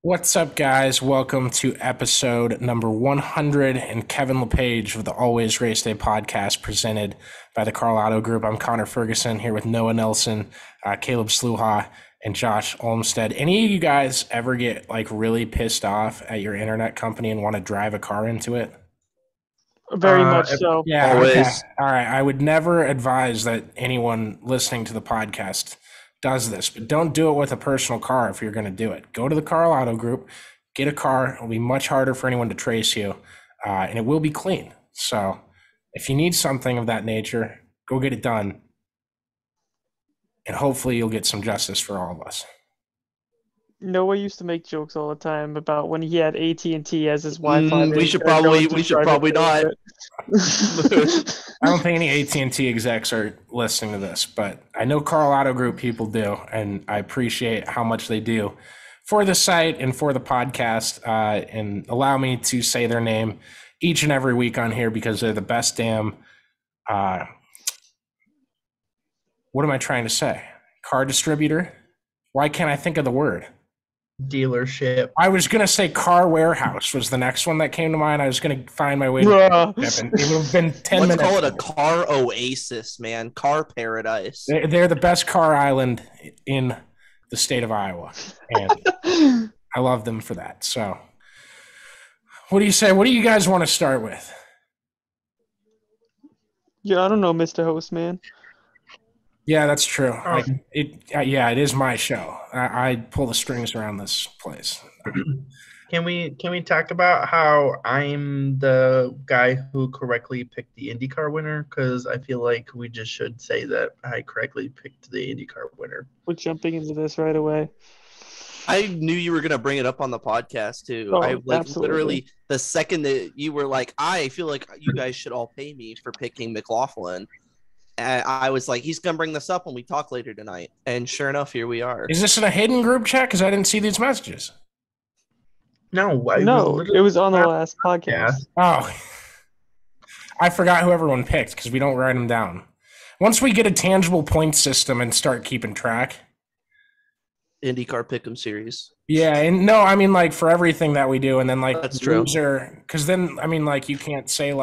What's up, guys? Welcome to episode number 100 and Kevin LePage of the Always Race Day podcast presented by the Karl Auto Group. I'm Connor Ferguson here with Noah Nelson, Caleb Sluha, and Josh Olmstead. Any of you guys ever get really pissed off at your internet company and want to drive a car into it? Very much so. Yeah, Always. okay. All right. I would never advise that anyone listening to the podcast does this, but don't do it with a personal car if you're going to do it. Go to the Karl Auto Group, get a car. It'll be much harder for anyone to trace you, and it will be clean. So if you need something of that nature, go get it done, and hopefully you'll get some justice for all of us. Noah used to make jokes all the time about when he had AT&T as his Wi-Fi. We should probably not. I don't think any AT&T execs are listening to this, but I know Karl Auto Group people do, and I appreciate how much they do for the site and for the podcast, and allow me to say their name each and every week on here because they're the best damn, what am I trying to say? Car distributor? Why can't I think of the word? Dealership. I was going to say car warehouse was the next one that came to mind. I was going to find my way to Bruh. it would have been 10 Let's minutes. call it a car oasis, man. Car paradise. They're the best car island in the state of Iowa, and I love them for that. So what do you say? What do you guys want to start with? Yeah, I don't know, Mr. Host, man. Yeah, that's true. It is my show. I pull the strings around this place. Can we talk about how I'm the guy who correctly picked the IndyCar winner? Because I feel like we just should say that I correctly picked the IndyCar winner. We're jumping into this right away. I knew you were gonna bring it up on the podcast too. Oh, I absolutely. literally the second that you were like, I feel like you guys should all pay me for picking McLaughlin. And I was like, he's gonna bring this up when we talk later tonight. And sure enough, here we are. Is this in a hidden group chat? Because I didn't see these messages. No, No, it was on the last podcast. Oh, I forgot who everyone picked because we don't write them down. Once we get a tangible point system and start keeping track. IndyCar Pick'em series. Yeah, and no, I mean for everything that we do, and then That's true. Because then I mean you can't say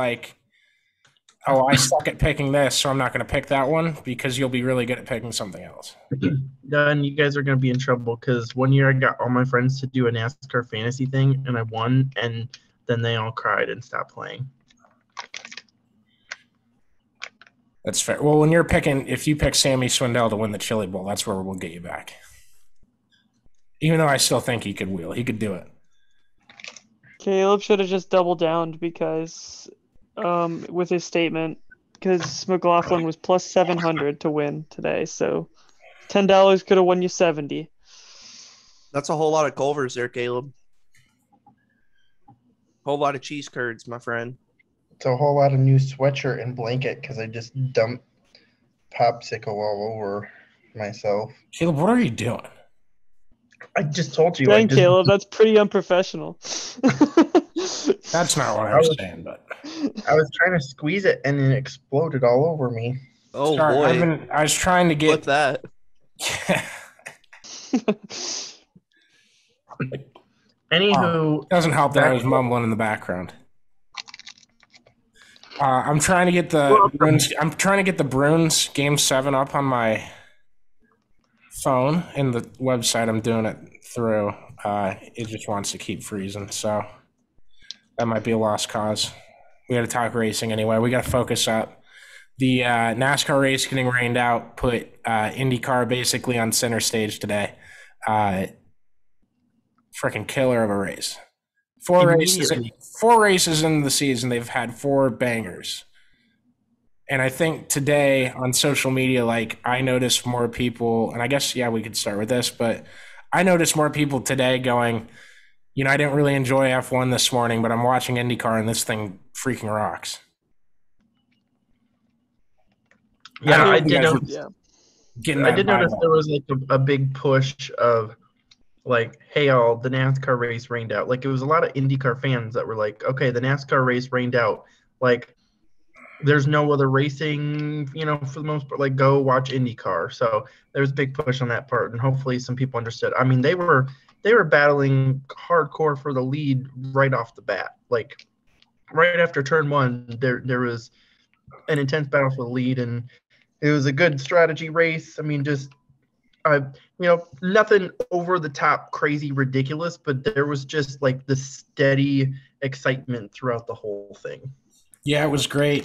oh, I suck at picking this, so I'm not going to pick that one because you'll be really good at picking something else. Then you guys are going to be in trouble because one year I got all my friends to do a NASCAR fantasy thing, and I won, and then they all cried and stopped playing. That's fair. Well, if you pick Sammy Swindell to win the Chili Bowl, that's where we'll get you back. Even though I still think he could wheel. He could do it. Caleb should have just doubled down because with his statement, because McLaughlin was plus 700 to win today, so $10 could have won you 70. That's a whole lot of Culvers there, Caleb. Whole lot of cheese curds, my friend. It's a whole lot of new sweatshirt and blanket because I just dumped popsicle all over myself. Caleb, what are you doing? I just told you. Dang, Caleb, that's pretty unprofessional. That's not what I was saying, but I was trying to squeeze it and it exploded all over me. Oh sorry, boy. I was trying to get What's that? Anywho, doesn't help that I was mumbling in the background. I'm trying to get the Bruins. I'm trying to get the Bruins Game 7 up on my phone and the website I'm doing it through. It just wants to keep freezing, so that might be a lost cause. We got to talk racing anyway. We got to focus up. The NASCAR race getting rained out put IndyCar basically on center stage today. Freaking killer of a race. Four races into the season, they've had 4 bangers. And I think today on social media, I noticed more people, and I guess, we could start with this, but I noticed more people today going, I didn't really enjoy F1 this morning, but I'm watching IndyCar and this thing freaking rocks. yeah, I did notice. Yeah. I did notice there was a big push of hey, all the NASCAR race rained out. It was a lot of IndyCar fans that were like, okay, the NASCAR race rained out. there's no other racing, for the most part, like go watch IndyCar. So there's a big push on that part, and hopefully some people understood. I mean, they were battling hardcore for the lead right off the bat. Like right after turn one, there was an intense battle for the lead, and it was a good strategy race. I mean, just nothing over the top, crazy, ridiculous, but there was just like the steady excitement throughout the whole thing. Yeah, it was great.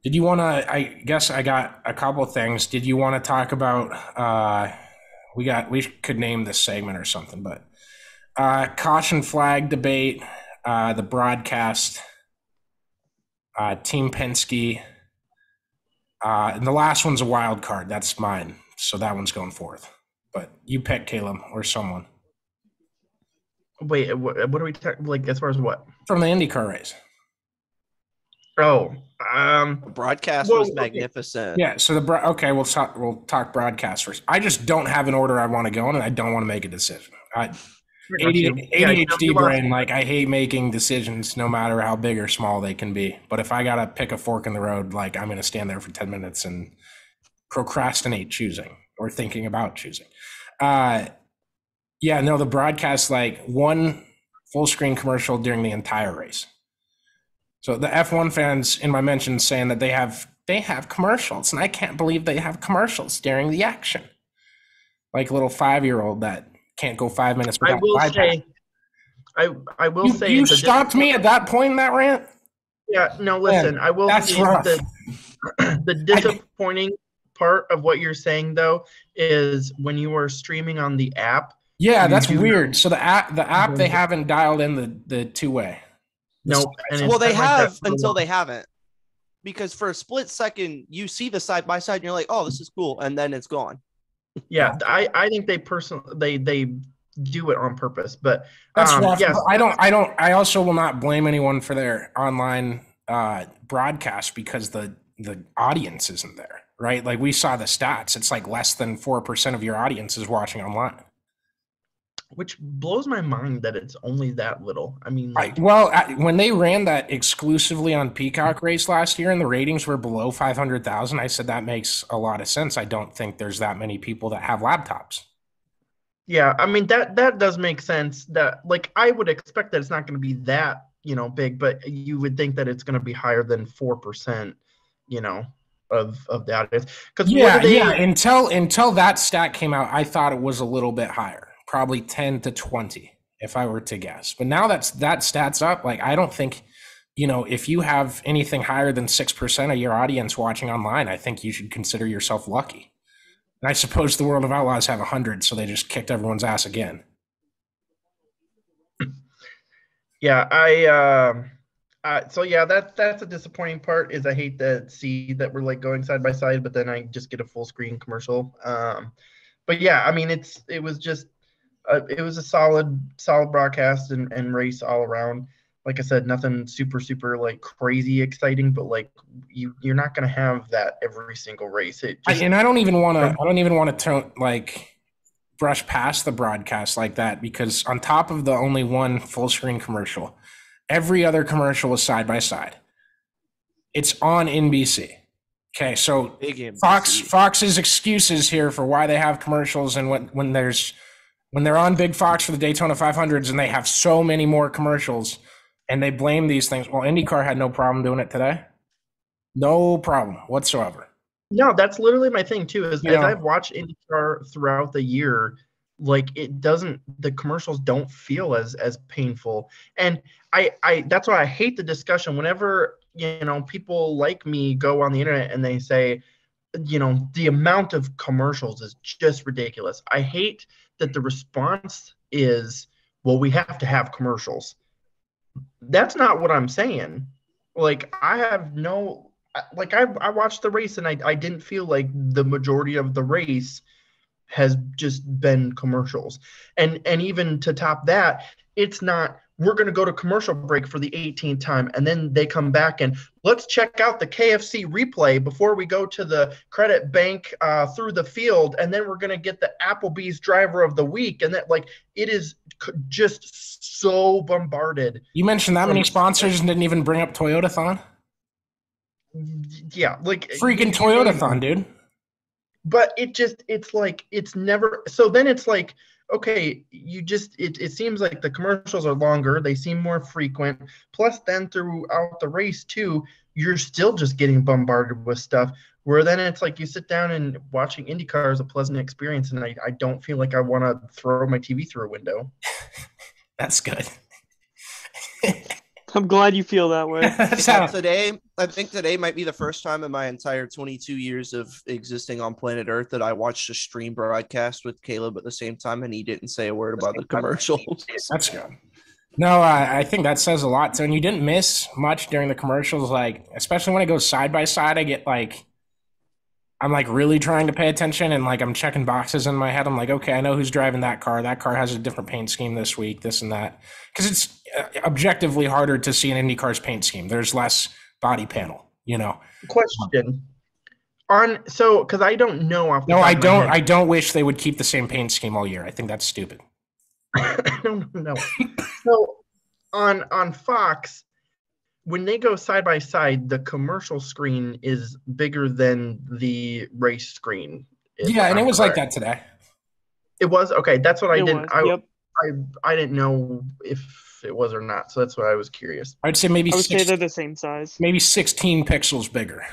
Did you want to? I guess I got a couple of things. Did you want to talk about? We could name this segment or something, but caution flag debate, the broadcast, Team Penske, and the last one's a wild card. That's mine, so that one's going forth. But you pick, Caleb, or someone. Wait, what are we talking? Like as far as what? From the IndyCar race. Oh, broadcast was magnificent. Yeah, so we'll talk broadcast first. I just don't have an order I want to go in, and I don't want to make a decision. ADHD brain, like I hate making decisions, no matter how big or small they can be. But if I gotta pick a fork in the road, like I'm gonna stand there for 10 minutes and procrastinate choosing or thinking about choosing. The broadcast, like one full screen commercial during the entire race. So the F1 fans in my mentions saying that they have commercials, and I can't believe they have commercials during the action. Like a little 5-year-old that can't go 5 minutes without I will say you stopped me at that point in that rant. Yeah, no, listen. I will say the disappointing part of what you're saying though is when you were streaming on the app. Yeah, that's weird. So the app they haven't dialed in the two-way. Nope. Well, they have until they haven't, because for a split second you see the side by side and you're like, oh, this is cool, and then it's gone. Yeah, I think they do it on purpose, but that's rough. Yes. I also will not blame anyone for their online broadcast because the audience isn't there, right? Like we saw the stats, it's like less than 4% of your audience is watching online. Which blows my mind that it's only that little. I mean, when they ran that exclusively on Peacock race last year and the ratings were below 500,000, I said that makes a lot of sense. I don't think there's that many people that have laptops. Yeah, I mean that does make sense. That like I would expect that it's not going to be that big, but you would think that it's going to be higher than 4%, of the audience. Because until that stat came out, I thought it was a little bit higher. Probably 10 to 20 if I were to guess. But now that stats up, like I don't think, if you have anything higher than 6% of your audience watching online, I think you should consider yourself lucky. And I suppose the World of Outlaws have 100, so they just kicked everyone's ass again. Yeah, that's a disappointing part is I hate to see that we're like going side by side, but then I just get a full screen commercial. But yeah, I mean, it was a solid broadcast and race all around. Like I said, nothing super like crazy exciting, but like you're not going to have that every single race. I don't even want to like brush past the broadcast like that, because on top of the only one full screen commercial, every other commercial is side by side. It's on NBC. Okay, so Fox's excuses here for why they have commercials and when they're on Big Fox for the Daytona 500s and they have so many more commercials and they blame these things. Well, IndyCar had no problem doing it today. No problem whatsoever. No, that's literally my thing too, is as I've watched IndyCar throughout the year, like the commercials don't feel as painful. And I that's why I hate the discussion whenever, people like me go on the internet and they say, the amount of commercials is just ridiculous. I hate that the response is, well, we have to have commercials. That's not what I'm saying. Like I watched the race and I didn't feel like the majority of the race has just been commercials. And even to top that, it's not, we're going to go to commercial break for the 18th time. And then they come back and let's check out the KFC replay before we go to the credit bank through the field. And then we're going to get the Applebee's driver of the week. And that, like, it is just so bombarded. You mentioned that many sponsors and didn't even bring up Toyotathon? Yeah, like Freaking Toyota-thon, dude. But it's like it's never. So then it's like, okay, it seems like the commercials are longer. They seem more frequent. Plus, then throughout the race too, you're still just getting bombarded with stuff. Where then it's like you sit down and watching IndyCar is a pleasant experience, and I don't feel like I want to throw my TV through a window. That's good. I'm glad you feel that way. I think today might be the first time in my entire 22 years of existing on planet Earth that I watched a stream broadcast with Caleb at the same time, and he didn't say a word about the commercials. That's good. No, I think that says a lot. So, and you didn't miss much during the commercials, like, especially when it goes side by side, I'm like really trying to pay attention, and like I'm checking boxes in my head. I'm like, okay, I know who's driving that car. That car has a different paint scheme this week, this and that. Because it's objectively harder to see an IndyCar's paint scheme. There's less body panel, you know. Question. Because I don't know off the No, top I of my don't. head. I don't wish they would keep the same paint scheme all year. I think that's stupid. I don't know. So on Fox, when they go side by side, the commercial screen is bigger than the race screen. Yeah, and it was like that today. It was okay. That's what I didn't. Yep. I didn't know if it was or not. So that's why I was curious. I'd say maybe I would say they're the same size. maybe 16 pixels bigger.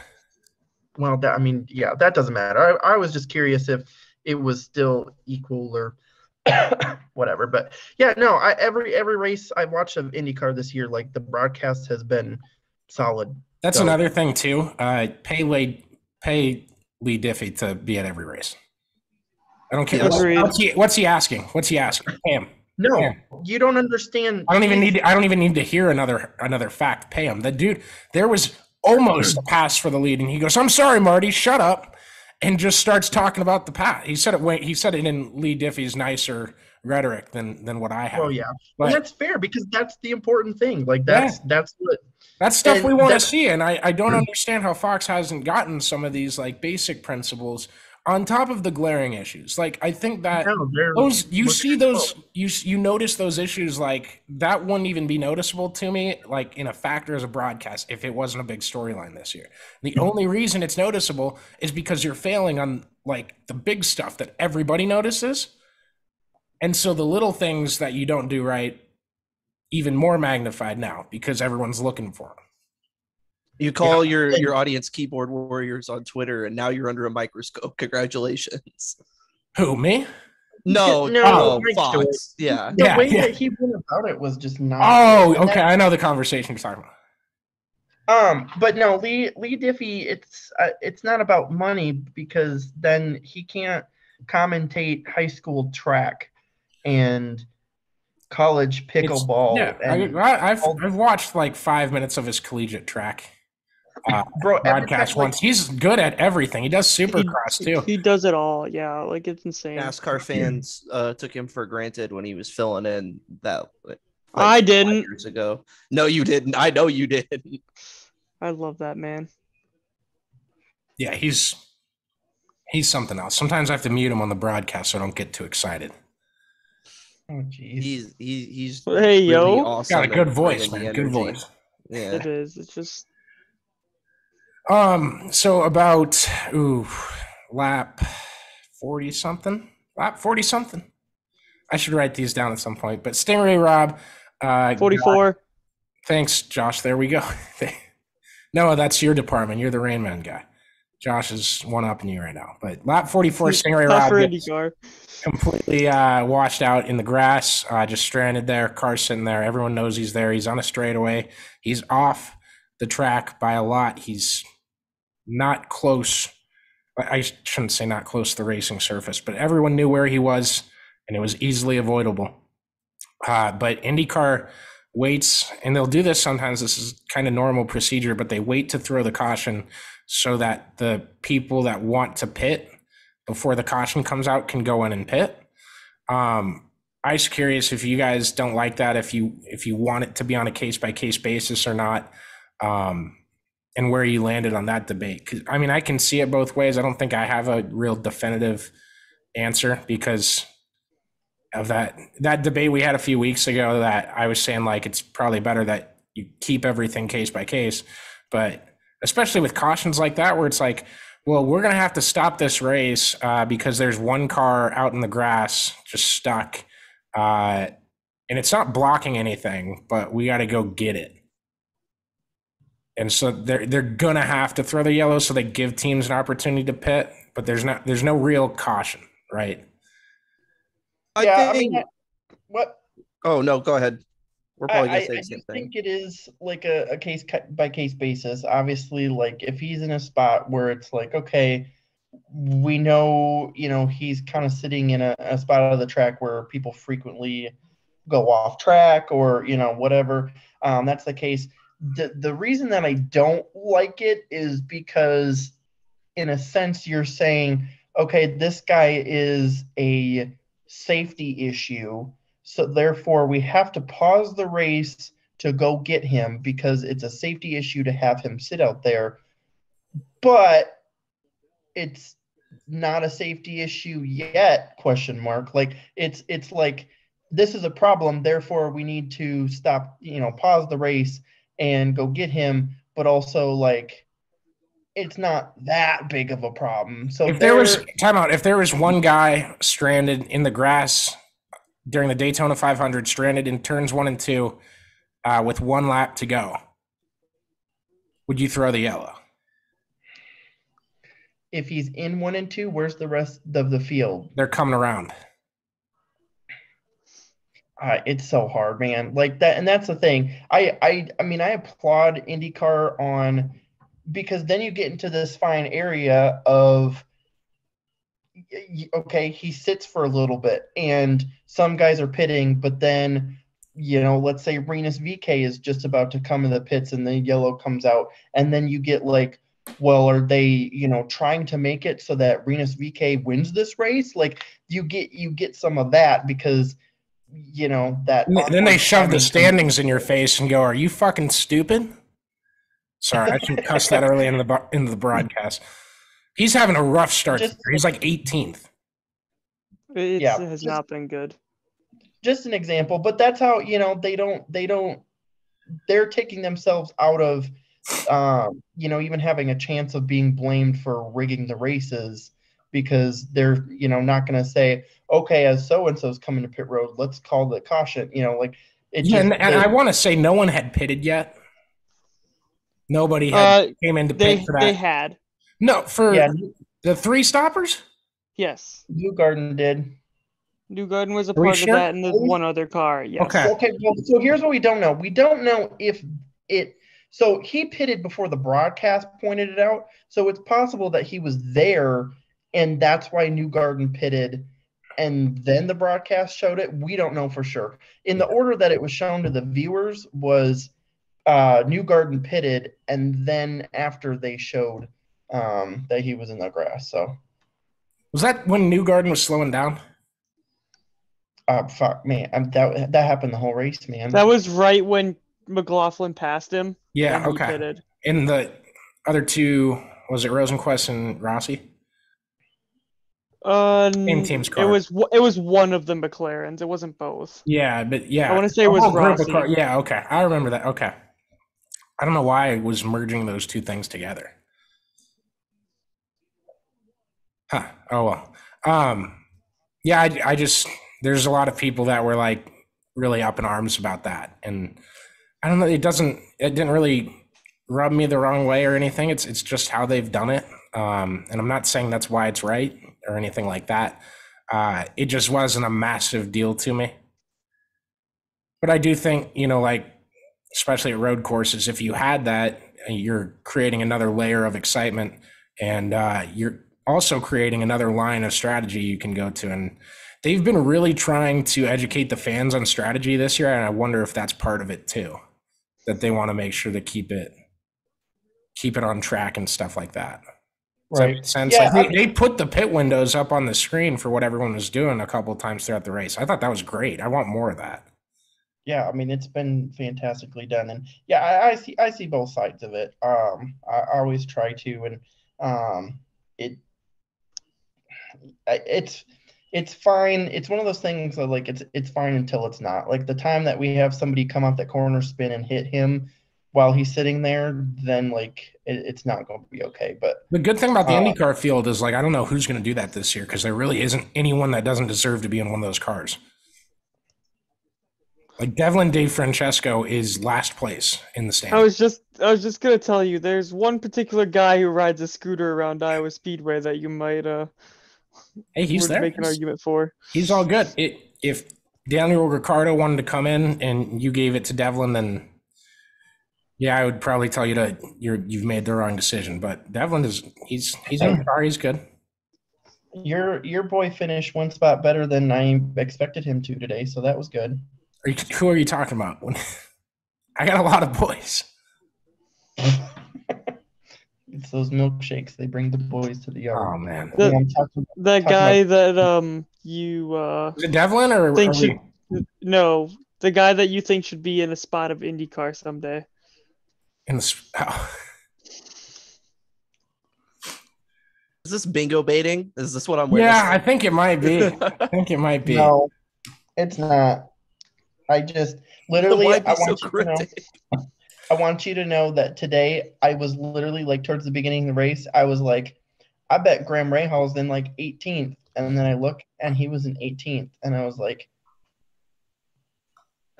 Well, that doesn't matter. I was just curious if it was still equal or whatever. But yeah, no. Every race I watched of IndyCar this year, like the broadcast has been solid. That's another thing too. Pay Lee Diffie to be at every race. I don't care. What's he asking? What's he asking? Pay him. No, Pay him. you don't understand. I don't even need to hear another fact. Pay him. The dude, there was almost a pass for the lead, and he goes, "I'm sorry, Marty, shut up," and just starts talking about the pass. He said it in Lee Diffie's nicer rhetoric than what I have. Oh yeah, but and that's fair because that's the important thing. Like that's stuff we want to see, and I don't understand how Fox hasn't gotten some of these like basic principles on top of the glaring issues. Like I think that you notice those issues, like that wouldn't even be noticeable to me like in a factor as a broadcast if it wasn't a big storyline this year. The only reason it's noticeable is because you're failing on like the big stuff that everybody notices. And so the little things that you don't do right, even more magnified now because everyone's looking for them. You call your audience keyboard warriors on Twitter, and now you're under a microscope. Congratulations. Who, me? No, Fox. Yeah. The way that he went about it was just not. Oh, okay. I know the conversation you're talking about. But no, Lee Diffie, it's not about money because then he can't commentate high school track and college pickleball. I've watched like 5 minutes of his collegiate track broadcast once. He's good at everything. He does Supercross too. He does it all. Yeah, like it's insane. NASCAR fans took him for granted when he was filling in that. I didn't. Years ago. No, you didn't. I know you didn't. I love that man. Yeah, he's something else. Sometimes I have to mute him on the broadcast so I don't get too excited. Oh, geez. He's hey really yo, awesome. Got a good voice, man. Good voice. Yeah, it is. It's just. So about lap 40 something. I should write these down at some point. But Stingray Rob, 44. Thanks, Josh. There we go. No, that's your department. You're the Rain Man guy. Josh is one up in you right now. But lap 44, Stingray Rob completely washed out in the grass, just stranded there. Car sitting there. Everyone knows he's there. He's on a straightaway. He's off the track by a lot. He's not close. I shouldn't say not close to the racing surface, but everyone knew where he was, and it was easily avoidable. But IndyCar waits, and they'll do this sometimes. This is kind of normal procedure, but they wait to throw the caution so that the people that want to pit before the caution comes out can go in and pit. I was curious if you guys don't like that, if you want it to be on a case-by-case basis or not, and where you landed on that debate. 'Cause, I mean, I can see it both ways. I don't think I have a real definitive answer because of that debate we had a few weeks ago that I was saying, like, it's probably better that you keep everything case by case. But especially with cautions like that, where it's like, well, we're going to have to stop this race because there's one car out in the grass just stuck. And it's not blocking anything, but we got to go get it. And so they're going to have to throw the yellow so they give teams an opportunity to pit, but there's no real caution, right? I mean, what? Oh, no, go ahead. We're probably going to say I the same just thing. think it is like a case by case basis. Obviously, like if he's in a spot where it's like, okay, we know, he's kind of sitting in a spot of the track where people frequently go off track or, whatever, that's the case. The reason that I don't like it is because, in a sense, you're saying, okay, this guy is a safety issue, so therefore we have to pause the race to go get him because it's a safety issue to have him sit out there. But it's not a safety issue yet, ? Like it's like, this is a problem, therefore we need to stop, pause the race and go get him, but also like it's not that big of a problem. So if there was one guy stranded in the grass during the Daytona 500, stranded in turns 1 and 2 with 1 lap to go, would you throw the yellow? If he's in 1 and 2, where's the rest of the field? They're coming around. It's so hard, man. Like that, and that's the thing. I mean, I applaud IndyCar on, because then you get into this fine area of, okay, he sits for a little bit, and some guys are pitting, but then, let's say Rinus VeeKay is just about to come in the pits, and the yellow comes out, and then you get like, well, are they, trying to make it so that Rinus VeeKay wins this race? Like you get some of that because, that. Then they shove the standings in your face and go, "Are you fucking stupid?" Sorry, I shouldn't cuss that early in the broadcast. He's having a rough start. He's like 18th. It has not been good. Just an example, but that's how, they're taking themselves out of, even having a chance of being blamed for rigging the races, because they're, not going to say, okay, as so-and-so's coming to pit road, let's call the caution, like it just. And I want to say no one had pitted yet. Nobody had came into pit for that. They had. No, for the 3 stoppers? Yes. Newgarden did. Newgarden was a part of that, and there's one other car. Yes. Okay. Well, so here's what we don't know. We don't know if it. So he pitted before the broadcast pointed it out. So it's possible that he was there, and that's why Newgarden pitted, and then the broadcast showed it. We don't know for sure. In the order that it was shown to the viewers was Newgarden pitted, and then after they showed that he was in the grass. So was that when Newgarden was slowing down? Fuck, man. That happened the whole race, man. That was right when McLaughlin passed him. Yeah, okay. Pitted. In the other 2, was it Rosenquist and Rossi? Same team's car. It was one of the McLarens. It wasn't both. Yeah, but yeah. I want to say it was Rossi. Yeah, okay. I remember that. Okay. I don't know why I was merging those 2 things together. Huh. Oh, well. Yeah, I just, there's a lot of people that were like really up in arms about that. And I don't know, it didn't really rub me the wrong way or anything. It's just how they've done it. And I'm not saying that's why it's right or anything like that. It just wasn't a massive deal to me. But I do think, like, especially at road courses, if you had that, you're creating another layer of excitement, and you're also creating another line of strategy you can go to. And they've been really trying to educate the fans on strategy this year, and I wonder if that's part of it too, that they want to make sure to keep it on track and stuff like that. Does that make sense? Yeah, like they put the pit windows up on the screen for what everyone was doing a couple of times throughout the race. I thought that was great. I want more of that. Yeah, I mean, it's been fantastically done, and yeah, I see both sides of it. I always try to, and it's fine. It's one of those things that, like, it's fine until it's not. Like the time that we have somebody come off that corner spin and hit him while he's sitting there, then like it's not going to be okay. But the good thing about the IndyCar field is, like, I don't know who's going to do that this year because there really isn't anyone that doesn't deserve to be in one of those cars. Like Devlin DeFrancesco is last place in the standings. I was just gonna tell you, there's one particular guy who rides a scooter around Iowa Speedway that you might Hey, he's there. make an argument for. He's all good. If Daniel Ricciardo wanted to come in and you gave it to Devlin, then yeah, I would probably tell you that you've made the wrong decision. But Devlin he's in the car. He's good. Your boy finished one spot better than I expected him to today, so that was good. Who are you talking about? I got a lot of boys. It's those milkshakes. They bring the boys to the yard. Oh man, that guy that you is it Devlin or no, the guy that you think should be in a spot of IndyCar someday. Is this bingo baiting? Is this what I'm witnessing? Yeah, I think it might be. No, it's not. I just literally I want you to know that today I was literally like towards the beginning of the race, I was like, I bet Graham Rahal's in like 18th. And then I look and he was in 18th. And I was like,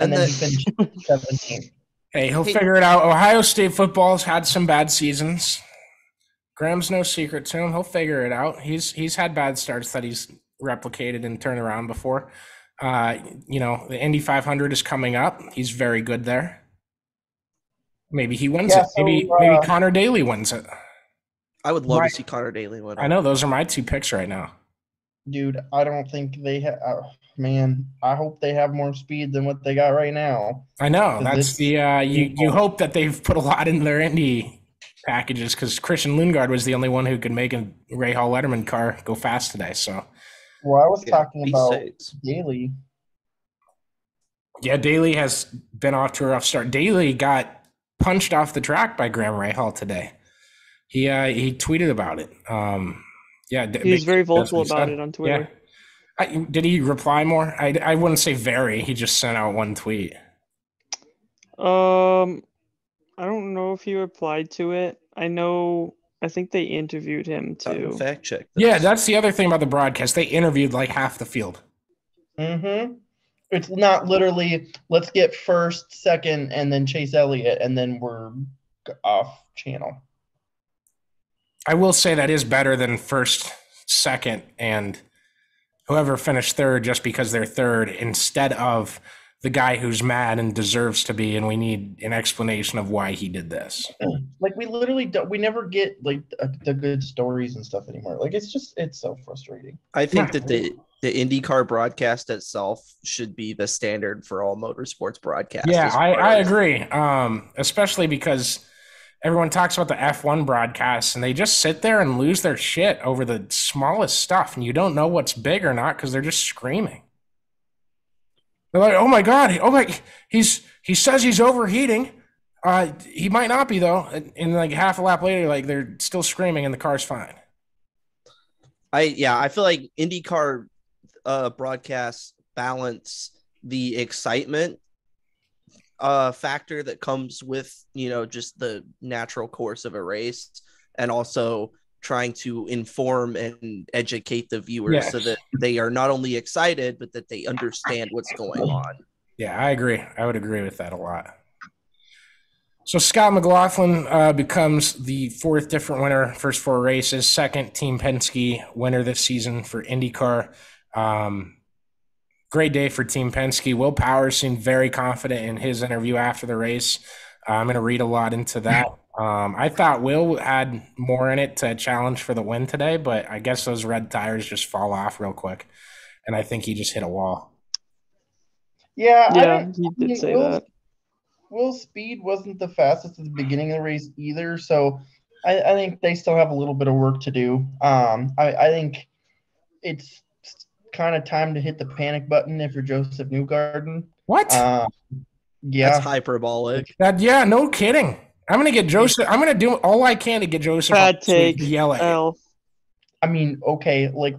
and then he finished 17th. Hey, he'll figure it out. Ohio State football's had some bad seasons. Graham's no secret to him. He'll figure it out. He's had bad starts that he's replicated and turned around before. The Indy 500 is coming up. He's very good there. Maybe he wins it. Maybe Connor Daly wins it. I would love to see Connor Daly win. I know those are my two picks right now. Dude, I don't think they have. Man, I hope they have more speed than what they got right now. I know that's the you hope that they've put a lot in their Indy packages because Christian Lundgaard was the only one who could make a Ray Hall Letterman car go fast today. So. Well, I was talking about Daly. Yeah, Daly has been off to a rough start. Daly got punched off the track by Graham Rahal today. He tweeted about it. He's very vocal about it on Twitter. Yeah. Did he reply more? I wouldn't say very. He just sent out one tweet. I don't know if he replied to it. I think they interviewed him too. Fact check this. Yeah, that's the other thing about the broadcast. They interviewed like half the field. Mm-hmm. It's not literally, let's get first, second, and then Chase Elliott, and then we're off channel. I will say that is better than first, second, and whoever finished third just because they're third instead of the guy who's mad and deserves to be, and we need an explanation of why he did this. Like we never get like the good stories and stuff anymore. Like it's so frustrating. I think that the IndyCar broadcast itself should be the standard for all motorsports broadcasts. Yeah, I agree. Especially because everyone talks about the F1 broadcasts and they just sit there and lose their shit over the smallest stuff, and you don't know what's big or not because they're just screaming. They're like, "Oh my god! Oh my! He says he's overheating. He might not be though." And like half a lap later, like they're still screaming and the car's fine. I feel like IndyCar broadcasts balance the excitement factor that comes with just the natural course of a race, and also trying to inform and educate the viewers so that they are not only excited, but that they understand what's going on. Yeah, I agree. I would agree with that a lot. So Scott McLaughlin becomes the fourth different winner, first four races, second Team Penske winner this season for IndyCar. Great day for Team Penske. Will Powers seemed very confident in his interview after the race. I'm going to read a lot into that. I thought Will had more in it to challenge for the win today, but I guess those red tires just fall off real quick, and I think he just hit a wall. Yeah, he did say that. Will's speed wasn't the fastest at the beginning of the race either, so I think they still have a little bit of work to do. I think it's kind of time to hit the panic button if you're Joseph Newgarden. What? Yeah. That's hyperbolic. No kidding. I'm going to get Joseph. I'm going to do all I can to get Joseph Bad take. to yell at him. I mean, okay, like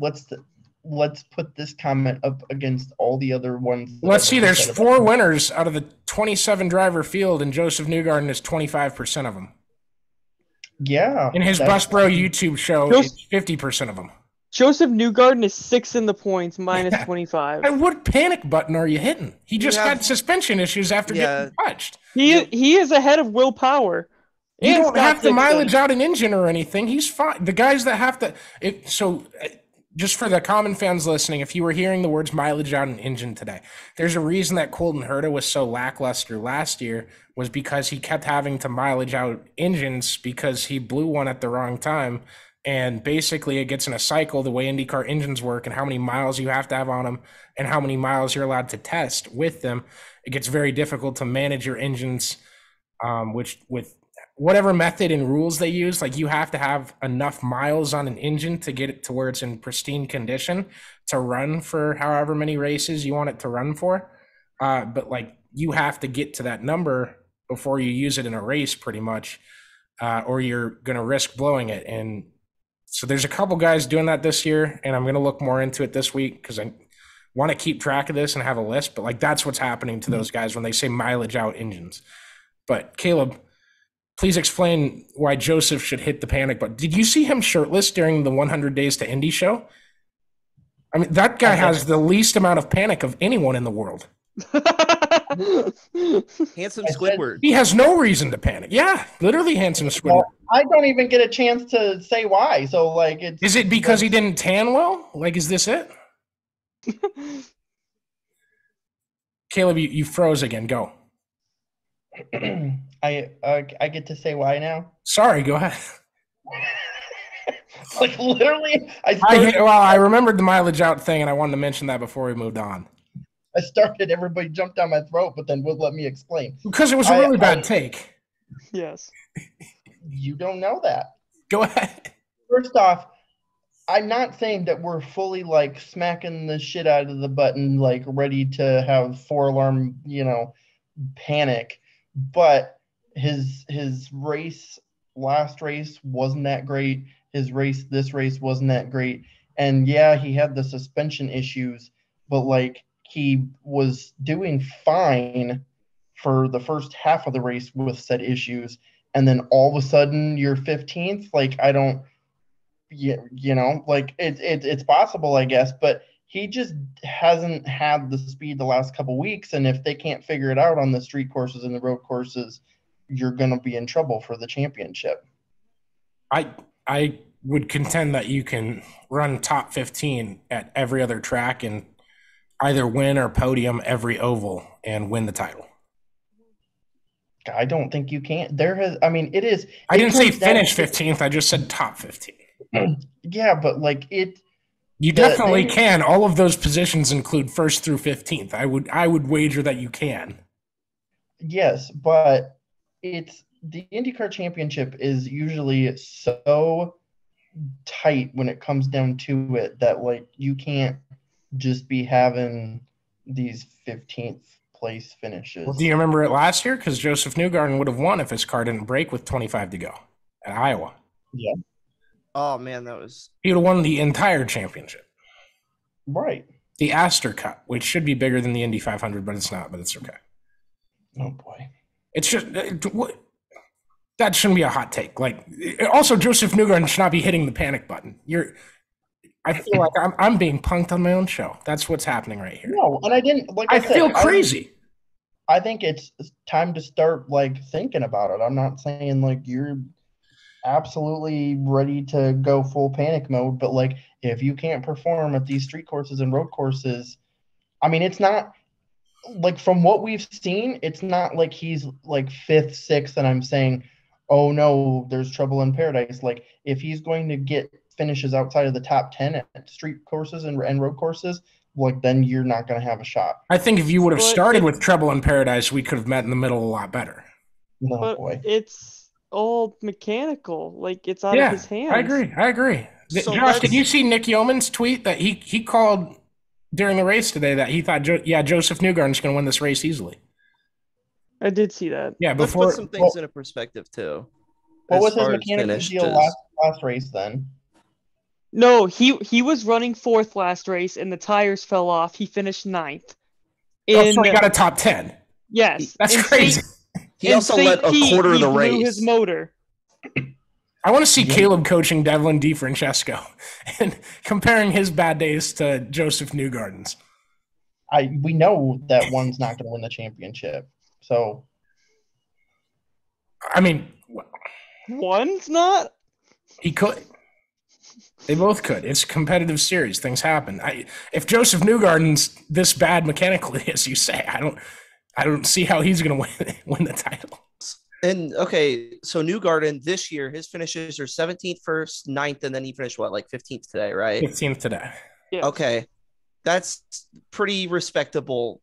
let's put this comment up against all the other ones. Let's see. There's 4 winners out of the 27 driver field, and Joseph Newgarden is 25% of them. Yeah. In his Bus Bro YouTube show, it's 50% of them. Joseph Newgarden is 6 in the points, minus 25. And what panic button are you hitting? He just had suspension issues after getting touched. He is ahead of Will Power. You don't have to mileage out an engine or anything. He's fine. The guys that have to just for the common fans listening, if you were hearing the words mileage out an engine today, there's a reason that Colton Herta was so lackluster last year, was because he kept having to mileage out engines because he blew one at the wrong time. And basically it gets in a cycle, the way IndyCar engines work and how many miles you have to have on them and how many miles you're allowed to test with them. It gets very difficult to manage your engines, which with whatever method and rules they use, like you have to have enough miles on an engine to get it to where it's in pristine condition to run for however many races you want it to run for. But like you have to get to that number before you use it in a race pretty much, or you're going to risk blowing it. And so there's a couple guys doing that this year, and I'm going to look more into it this week because I want to keep track of this and have a list. But like that's what's happening to those guys when they say mileage out engines. But Caleb, please explain why Joseph should hit the panic button. Did you see him shirtless during the 100 Days to Indy show? I mean, that guy has the least amount of panic of anyone in the world. Handsome Squidward. He has no reason to panic. Yeah, literally handsome Squidward. Well, I don't even get a chance to say why. So, like, is it because he didn't tan well? Like, is this it? Caleb, you froze again. Go. I get to say why now? Sorry, go ahead. Like, literally, I remembered the mileage out thing, and I wanted to mention that before we moved on. I started, everybody jumped down my throat, but then wouldn't let me explain. Because it was a really bad take. Yes. You don't know that. Go ahead. First off, I'm not saying that we're fully, like, smacking the shit out of the button, like, ready to have 4-alarm, panic. But his last race wasn't that great. This race wasn't that great. And, yeah, he had the suspension issues, but, like, he was doing fine for the first half of the race with said issues, and then all of a sudden you're 15th. Like, I don't, like it's possible, I guess, but he just hasn't had the speed the last couple weeks, and if they can't figure it out on the street courses and the road courses, you're going to be in trouble for the championship. I would contend that you can run top 15 at every other track and either win or podium every oval and win the title. I don't think you can. It is. I didn't say finish 15th. I just said top 15. Yeah, but like it. You definitely can. All of those positions include 1st through 15th. I would wager that you can. Yes, but it's the IndyCar Championship is usually so tight when it comes down to it that like you can't just be having these 15th place finishes. Well, do you remember it last year? Because Joseph Newgarden would have won if his car didn't break with 25 to go at Iowa. Yeah. Oh man, he would have won the entire championship. Right. The Astor Cup, which should be bigger than the Indy 500, but it's not. But it's okay. Oh boy. It's just that shouldn't be a hot take. Like, also Joseph Newgarden should not be hitting the panic button. I feel like I'm being punked on my own show. That's what's happening right here. No, and I didn't like. I feel crazy. I think it's time to start like thinking about it. I'm not saying like you're absolutely ready to go full panic mode, but like if you can't perform at these street courses and road courses, I mean, it's not like from what we've seen, it's not like he's like 5th, 6th, and I'm saying, oh no, there's trouble in paradise. Like if he's going to get finishes outside of the top 10 at street courses and road courses, like then you're not going to have a shot. I think if you would have started with Trouble in Paradise, we could have met in the middle a lot better. No, but boy. It's all mechanical. Like it's out of his hands. I agree. So Josh, did you see Nick Yeoman's tweet that he called during the race today that he thought, Joseph Newgarden's going to win this race easily? I did see that. Yeah, let's put some things into perspective too. What was his mechanical deal last race then? No, he was running fourth last race, and the tires fell off. He finished ninth. So he got a top 10. Yes, That's in crazy. He also led a Pete, quarter of the he blew race. his motor. I want to see Caleb coaching Devlin DiFrancesco and comparing his bad days to Joseph Newgarden's. We know that one's not going to win the championship. So, I mean, One's not? he could. They both could. It's a competitive series. Things happen. If Joseph Newgarden's this bad mechanically, as you say, I don't see how he's going to win the title. And okay, so Newgarden this year, his finishes are 17th first, 9th, and then he finished like 15th today, right? 15th today. Yes. Okay, that's pretty respectable,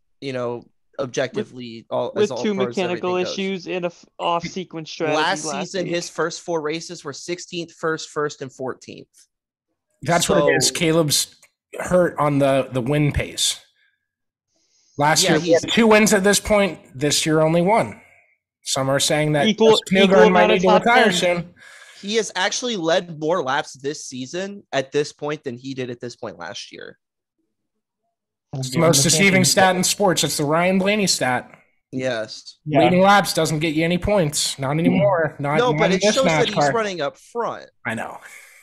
objectively. With two mechanical issues in a off-sequence strategy. Last season, his first 4 races were 16th, first, and 14th. That's what it is. Caleb's hurt on the win pace. Last year, he had 2 wins at this point. This year, only 1. Some are saying that Newgarden might need to retire soon. He has actually led more laps this season at this point than he did at this point last year. It's the most deceiving stat in sports. It's the Ryan Blaney stat. Yes. yeah. Leading laps doesn't get you any points. Not anymore. Not But it shows that NASCAR. he's running up front. I know.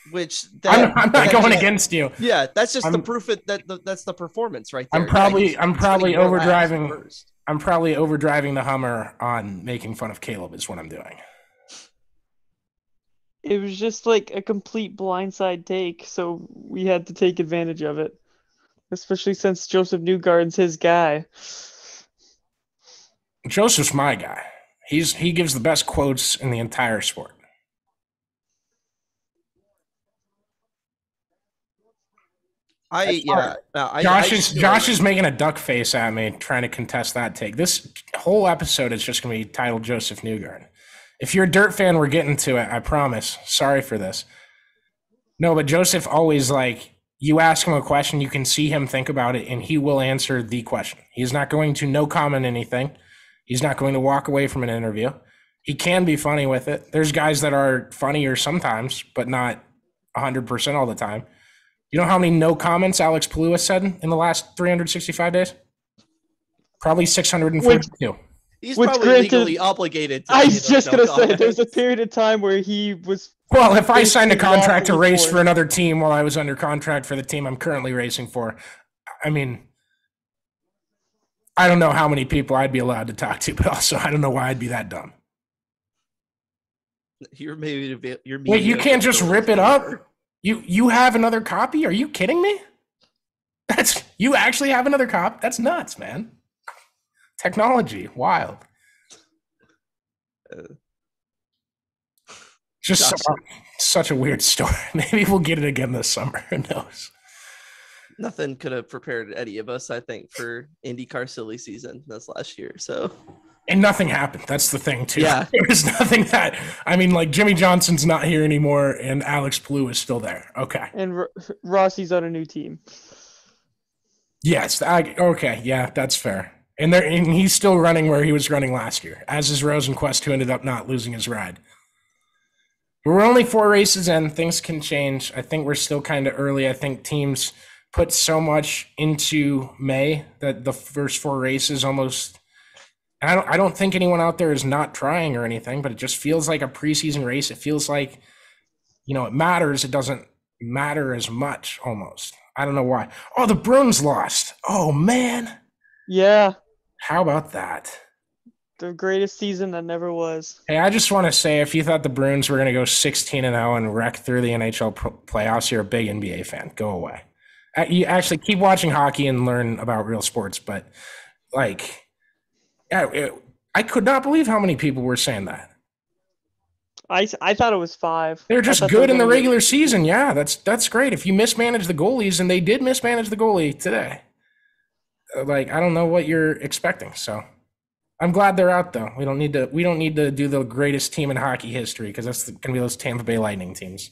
Which I'm not going against you. Yeah, that's just the proof that's the performance right there. I'm probably overdriving. I'm probably overdriving the Hummer on making fun of Caleb is what I'm doing. It was just like a complete blindside take, so we had to take advantage of it. Especially since Joseph Newgarden's his guy. Joseph's my guy. He gives the best quotes in the entire sport. Josh is making a duck face at me trying to contest that take. This whole episode is just going to be titled Joseph Newgarden. If you're a dirt fan, we're getting to it. I promise. Sorry for this. No, but Joseph always you ask him a question, you can see him think about it, and he will answer the question. He's not going to no comment anything. He's not going to walk away from an interview. He can be funny with it. There's guys that are funnier sometimes, but not 100% all the time. You know how many no comments Alex Palou has said in the last 365 days? Probably 642. He's probably legally obligated to I was just going to say, there's a period of time where he was... Well, if I signed a contract to race for another team while I was under contract for the team I'm currently racing for, I mean, I don't know how many people I'd be allowed to talk to, but also I don't know why I'd be that dumb. Wait, you can't just rip it up? You have another copy? Are you kidding me? You actually have another copy? That's nuts, man. Technology, wild. Just such a weird story. Maybe we'll get it again this summer. Who knows? Nothing could have prepared any of us, I think, for IndyCar silly season this last year. So, and nothing happened. That's the thing, too. Yeah. There's nothing Jimmy Johnson's not here anymore, and Alex Palou is still there. Okay. And Rossi's on a new team. Yes. Okay. Yeah, that's fair. And he's still running where he was running last year, as is Rosenquist, who ended up not losing his ride. But we're only 4 races in. Things can change. I think we're still kind of early. I think teams put so much into May that the first 4 races almost – I don't think anyone out there is not trying or anything, but it just feels like a preseason race. It feels like, it matters. It doesn't matter as much almost. I don't know why. Oh, the Bruins lost. Oh, man. Yeah. How about that? The greatest season that never was. Hey, I just want to say, if you thought the Bruins were going to go 16-0 and wreck through the NHL playoffs, you're a big NBA fan. Go away. You actually keep watching hockey and learn about real sports, but I could not believe how many people were saying that. I thought it was 5. They're just good in the regular season. Yeah, that's great. If you mismanage the goalies, and they did mismanage the goalie today, I don't know what you're expecting. So I'm glad they're out, though. We don't need to do the greatest team in hockey history, because that's going to be those Tampa Bay Lightning teams,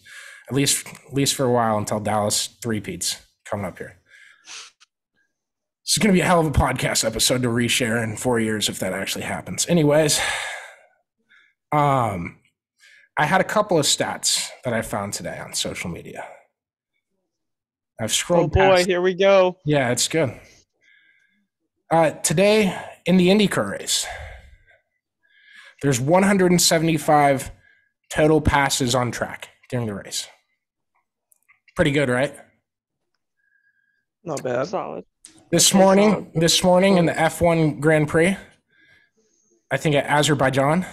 at least for a while, until Dallas three-peats coming up here. This is going to be a hell of a podcast episode to reshare in 4 years if that actually happens. Anyways, I had a couple of stats that I found today on social media. I've scrolled Oh boy, past. here we go. Yeah, it's good. Today in the IndyCar race, there's 175 total passes on track during the race. Pretty good, right? Not bad. Solid. This morning in the F1 Grand Prix, I think at Azerbaijan.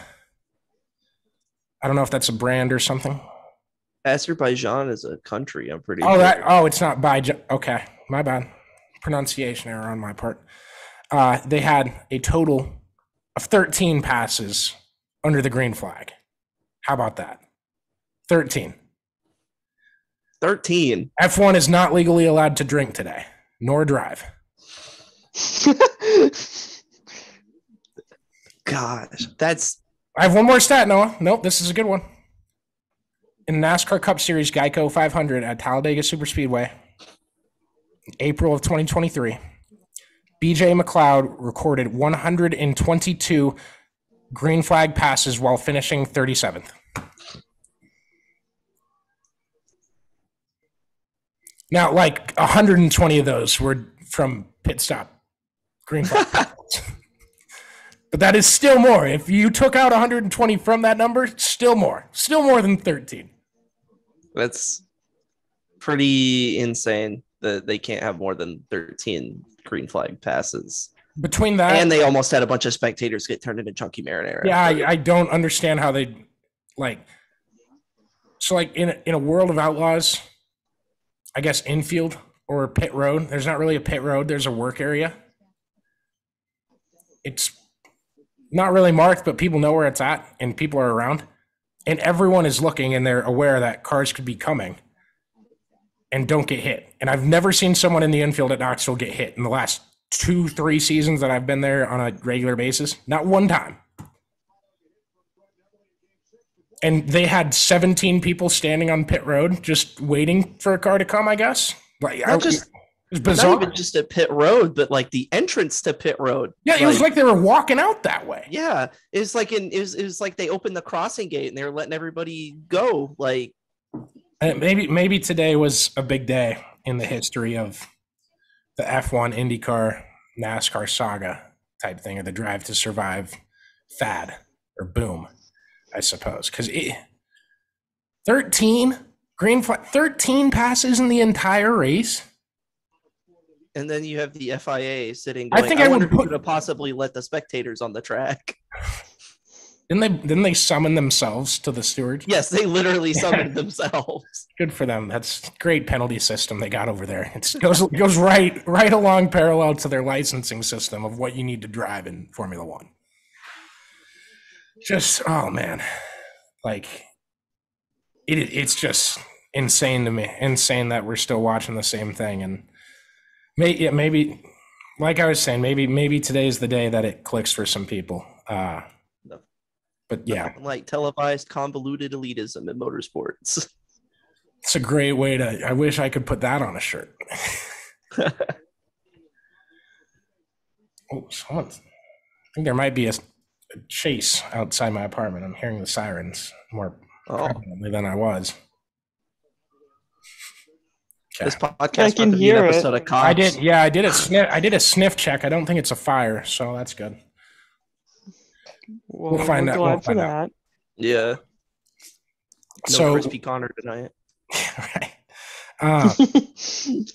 I don't know if that's a brand or something. Azerbaijan is a country, I'm pretty sure. It's not Bajan. Okay, my bad. Pronunciation error on my part. They had a total of 13 passes under the green flag. How about that? 13. 13. F1 is not legally allowed to drink today, nor drive. Gosh, that's... I have one more stat, Noah. Nope, this is a good one. In NASCAR Cup Series Geico 500 at Talladega Superspeedway, April of 2023, BJ McLeod recorded 122 green flag passes while finishing 37th. Now, like 120 of those were from pit stop green flag passes. But that is still more. If you took out 120 from that number, still more than 13. That's pretty insane that they can't have more than 13 green flag passes. Between that, and they almost had a bunch of spectators get turned into chunky marinara. Yeah, I don't understand how they in a World of Outlaws, I guess infield or pit road. There's not really a pit road. There's a work area. It's not really marked, but people know where it's at and people are around. And everyone is looking and they're aware that cars could be coming and don't get hit. And I've never seen someone in the infield at Knoxville get hit in the last 2-3 seasons that I've been there on a regular basis. Not one time. And they had 17 people standing on pit road just waiting for a car to come, I guess. It was bizarre. Not even just at pit road, but like the entrance to pit road. Yeah, it was like they were walking out that way. Yeah, it was like they opened the crossing gate and they were letting everybody go. Like, and maybe today was a big day in the history of the F1 IndyCar NASCAR saga type thing, or the Drive to Survive fad or boom, I suppose. Because 13 passes in the entire race. And then you have the FIA sitting. I think I wonder would who could have possibly let the spectators on the track. Didn't they summon themselves to the steward? Yes, they literally summoned themselves. Good for them. That's great penalty system they got over there. It goes right along parallel to their licensing system of what you need to drive in Formula One. Just, oh man, like it's just insane to me. Insane that we're still watching the same thing. And maybe, like I was saying, maybe today's the day that it clicks for some people. But yeah, like televised convoluted elitism in motorsports. It's a great way to. I wish I could put that on a shirt. I think there might be a chase outside my apartment. I'm hearing the sirens more prominently than I was. Okay. This podcast I can hear an episode it. of Cops. I did. Yeah, I did a sniff check. I don't think it's a fire, so that's good. Well, We'll find we're out. glad We'll for find that. Yeah. No So crispy Connor tonight. right.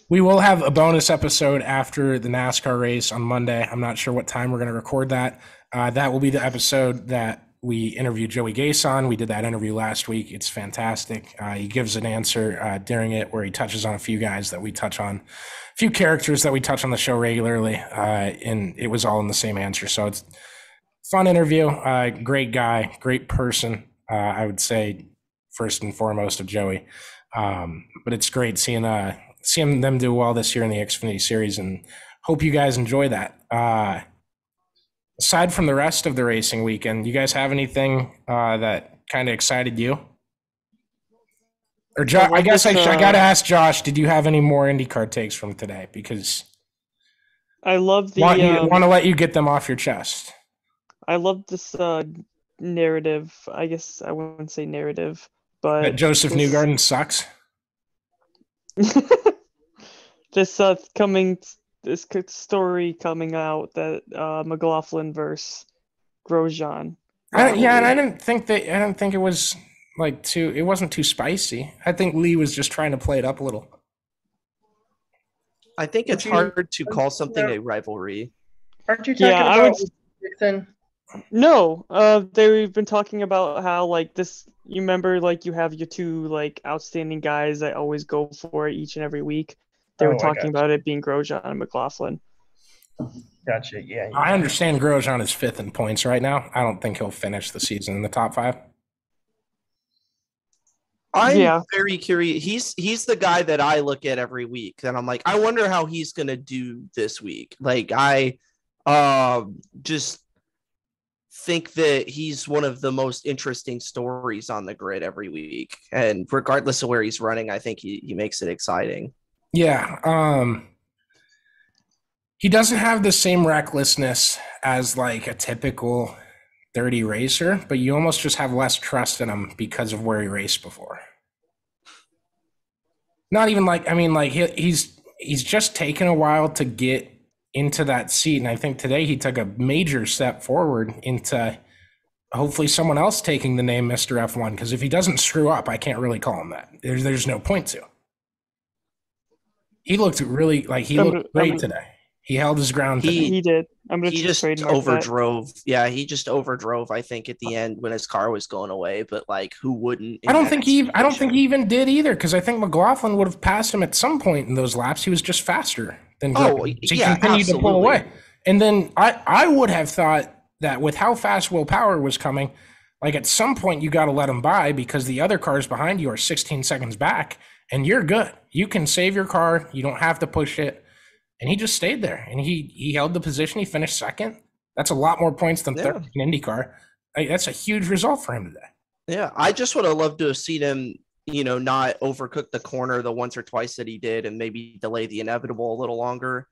We will have a bonus episode after the NASCAR race on Monday. I'm not sure what time we're going to record that. That will be the episode that we interviewed Joey Gase on. We did that interview last week. It's fantastic. He gives an answer during it where he touches on a few guys that we touch on, a few characters that we touch on the show regularly, and it was all in the same answer. So it's fun interview. Great guy, great person. I would say first and foremost of Joey. But it's great seeing them do well this year in the Xfinity Series, and hope you guys enjoy that. Aside from the rest of the racing weekend, you guys have anything that kind of excited you? Or I guess I got to ask Josh, did you have any more IndyCar takes from today? Because I love the. want to let you get them off your chest. I love this narrative. I guess I wouldn't say narrative, but That Joseph Newgarden sucks. this story coming out that McLaughlin versus Grosjean. And I didn't think it was it wasn't too spicy. I think Lee was just trying to play it up a little. I think it's hard to call something a rivalry. Aren't you talking about Dixon? No, they've been talking about how this. You remember, you have your two outstanding guys that always go for it each and every week. They were talking about it being Grosjean and McLaughlin. Gotcha. Yeah. I understand Grosjean is 5th in points right now. I don't think he'll finish the season in the top 5. I'm very curious. He's the guy that I look at every week, and I'm like, I wonder how he's gonna do this week. I just think that he's one of the most interesting stories on the grid every week, and regardless of where he's running, I think he makes it exciting. Yeah. He doesn't have the same recklessness as a typical dirty racer, but you almost just have less trust in him because of where he raced before. Not even he's just taken a while to get into that seat, and I think today he took a major step forward into hopefully someone else taking the name Mr. F1, because if he doesn't screw up, I can't really call him that. There's no point to. He looked really looked great today. He held his ground. He did. He just overdrove. Yeah, he just overdrove. I think at the end when his car was going away, but who wouldn't? I don't think he even did either, because I think McLaughlin would have passed him at some point in those laps. He was just faster than Griffin. So he continued to pull away. And then I would have thought that with how fast Will Power was coming, at some point you got to let him by, because the other cars behind you are 16 seconds back, and you're good. You can save your car. You don't have to push it. And he just stayed there, and he held the position. He finished 2nd. That's a lot more points than 3rd in IndyCar. That's a huge result for him today. Yeah, I just would have loved to have seen him, not overcook the corner the once or twice that he did, and maybe delay the inevitable a little longer.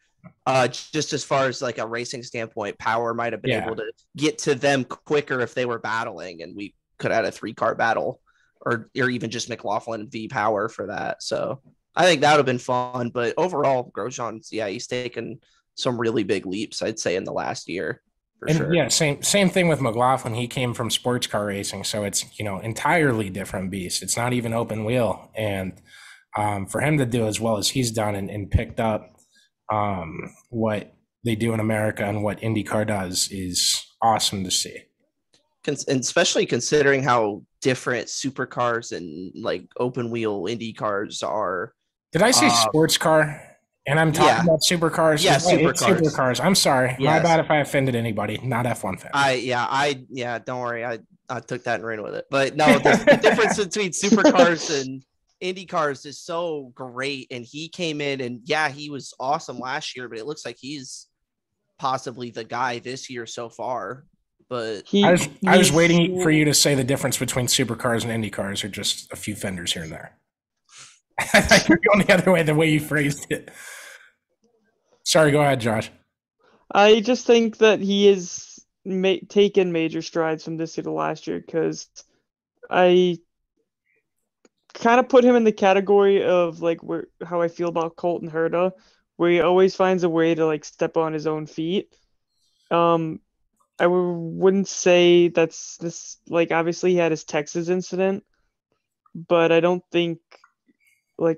Just as far as a racing standpoint, Power might have been able to get to them quicker if they were battling, and we could have had a 3-car battle, or even just McLaughlin v Power for that. So I think that would have been fun, but overall, Grosjean's, he's taken some really big leaps, I'd say, in the last year. Sure. Yeah, same thing with McLaughlin. He came from sports car racing, so it's entirely different beast. It's not even open wheel, and for him to do as well as he's done and picked up what they do in America and what IndyCar does is awesome to see. And especially considering how different supercars and open wheel Indy cars are. Did I say sports car? And I'm talking about supercars. Yeah, supercars. I'm sorry. Yes. My bad if I offended anybody. Not F1 fans. Don't worry. I took that and ran with it. But no, the difference between supercars and Indy cars is so great. And he came in and he was awesome last year, but it looks like he's possibly the guy this year so far. But I was waiting for you to say the difference between supercars and Indy cars are just a few fenders here and there. I thought you were going the other way, the way you phrased it. Sorry, go ahead, Josh. I just think that he has taken major strides from this year to last year, because I kind of put him in the category of how I feel about Colton Herta, where he always finds a way to step on his own feet. I wouldn't say that's this, obviously he had his Texas incident, but I don't think,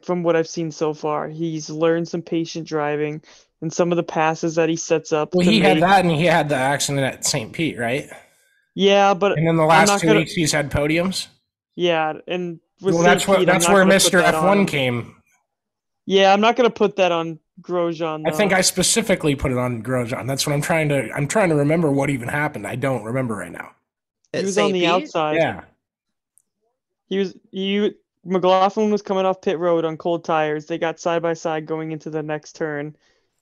from what I've seen so far, he's learned some patient driving and some of the passes that he sets up. Well, had that, and he had the accident at St. Pete, right? Yeah, but and in the last 2 weeks, he's had podiums. Yeah, and that's where Mr. F1 came. Yeah, I'm not going to put that on Grosjean, though. I think I specifically put it on Grosjean. That's what I'm trying to remember what even happened. I don't remember right now. He was on the outside. Yeah. McLaughlin was coming off pit road on cold tires. They got side by side going into the next turn,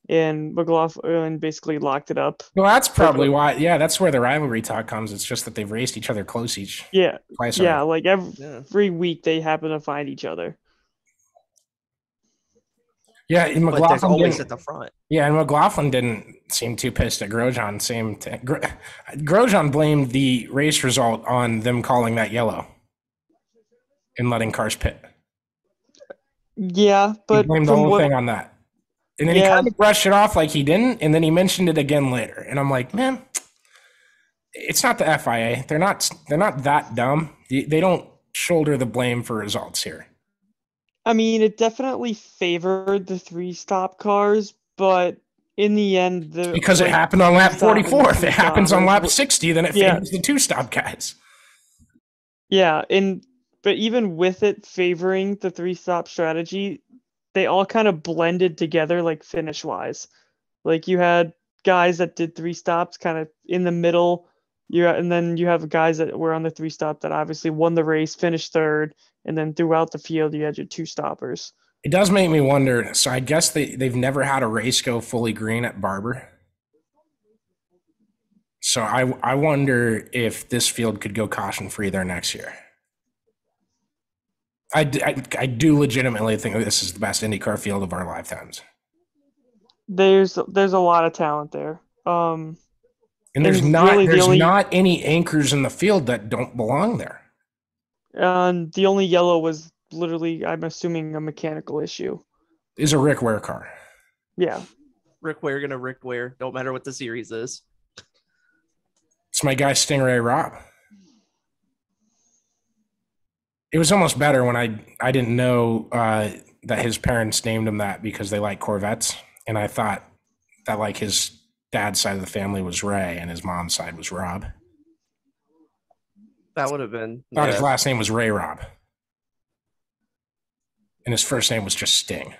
and McLaughlin basically locked it up. Well, that's probably why. Yeah, that's where the rivalry talk comes. It's just that they've raced each other close twice. Yeah, every week they happen to find each other. Yeah, and McLaughlin always at the front. Yeah, and McLaughlin didn't seem too pissed at Grosjean. Grosjean blamed the race result on them calling that yellow and letting cars pit. Yeah, but he blamed the whole thing on that. And then he kind of brushed it off like he didn't, and then he mentioned it again later. And I'm like, man, it's not the FIA. They're not that dumb. They don't shoulder the blame for results here. I mean, it definitely favored the 3-stop cars, but in the end, because it happened on lap 44. If it happens on lap 60, then it favors the 2-stop guys. Yeah, but even with it favoring the 3-stop strategy, they all kind of blended together, like finish-wise. Like you had guys that did 3 stops kind of in the middle, and then you have guys that were on the 3-stop that obviously won the race, finished third, and then throughout the field you had your 2-stoppers. It does make me wonder. So I guess they've never had a race go fully green at Barber. So I wonder if this field could go caution-free there next year. I do legitimately think this is the best IndyCar field of our lifetimes. There's a lot of talent there. And there's not any anchors in the field that don't belong there. And the only yellow was literally, I'm assuming, a mechanical issue. Is a Rick Ware car. Yeah. Rick Ware gonna Rick Ware. Don't matter what the series is. It's my guy Stingray Rob. It was almost better when I didn't know that his parents named him that because they like Corvettes. And I thought that like his dad's side of the family was Ray and his mom's side was Rob. That would have been. I thought his last name was Ray Rob. And his first name was just Sting.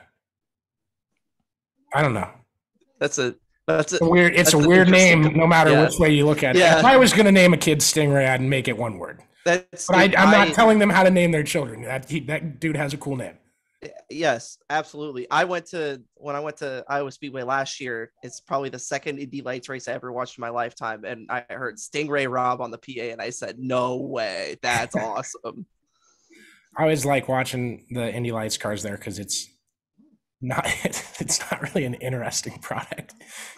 I don't know. It's a weird name no matter which way you look at it. If I was going to name a kid Stingray, I'd make it one word. But I'm not telling them how to name their children. That dude has a cool name. Yes, absolutely. When I went to Iowa Speedway last year, it's probably the second Indy Lights race I ever watched in my lifetime. And I heard Stingray Rob on the PA and I said, no way. That's awesome. I always like watching the Indy Lights cars there because it's not really an interesting product.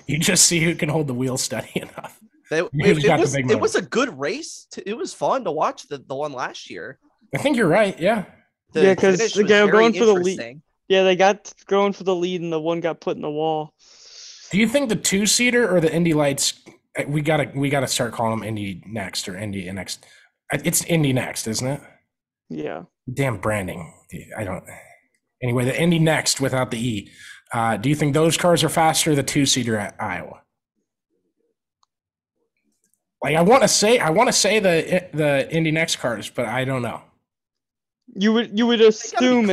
You just see who can hold the wheel steady enough. It was a good race. It was fun to watch the one last year. I think you're right. Yeah. Because they got going for the lead. Yeah, they got going for the lead, and the one got put in the wall. Do you think the 2-seater or the Indy Lights? We gotta start calling them Indy Next or Indy Next. It's Indy Next, isn't it? Yeah. Damn branding. I don't. Anyway, the Indy Next without the E. Do you think those cars are faster? The 2-seater at Iowa. Like I want to say the Indy Next cars, but I don't know. You would assume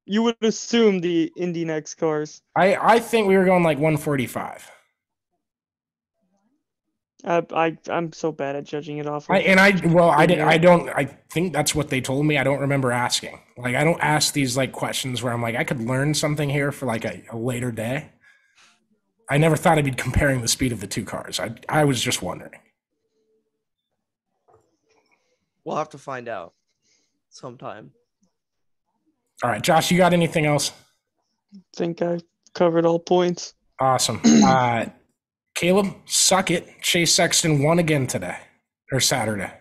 you would assume the Indy Next cars. I think we were going like 145. I'm so bad at judging it off. I think that's what they told me. I don't remember asking. Like I don't ask these like questions where I'm like I could learn something here for like a later day. I never thought I'd be comparing the speed of the two cars. I was just wondering. We'll have to find out sometime. All right, Josh, you got anything else? I think I covered all points. Awesome. Caleb, suck it. Chase Sexton won again today or Saturday.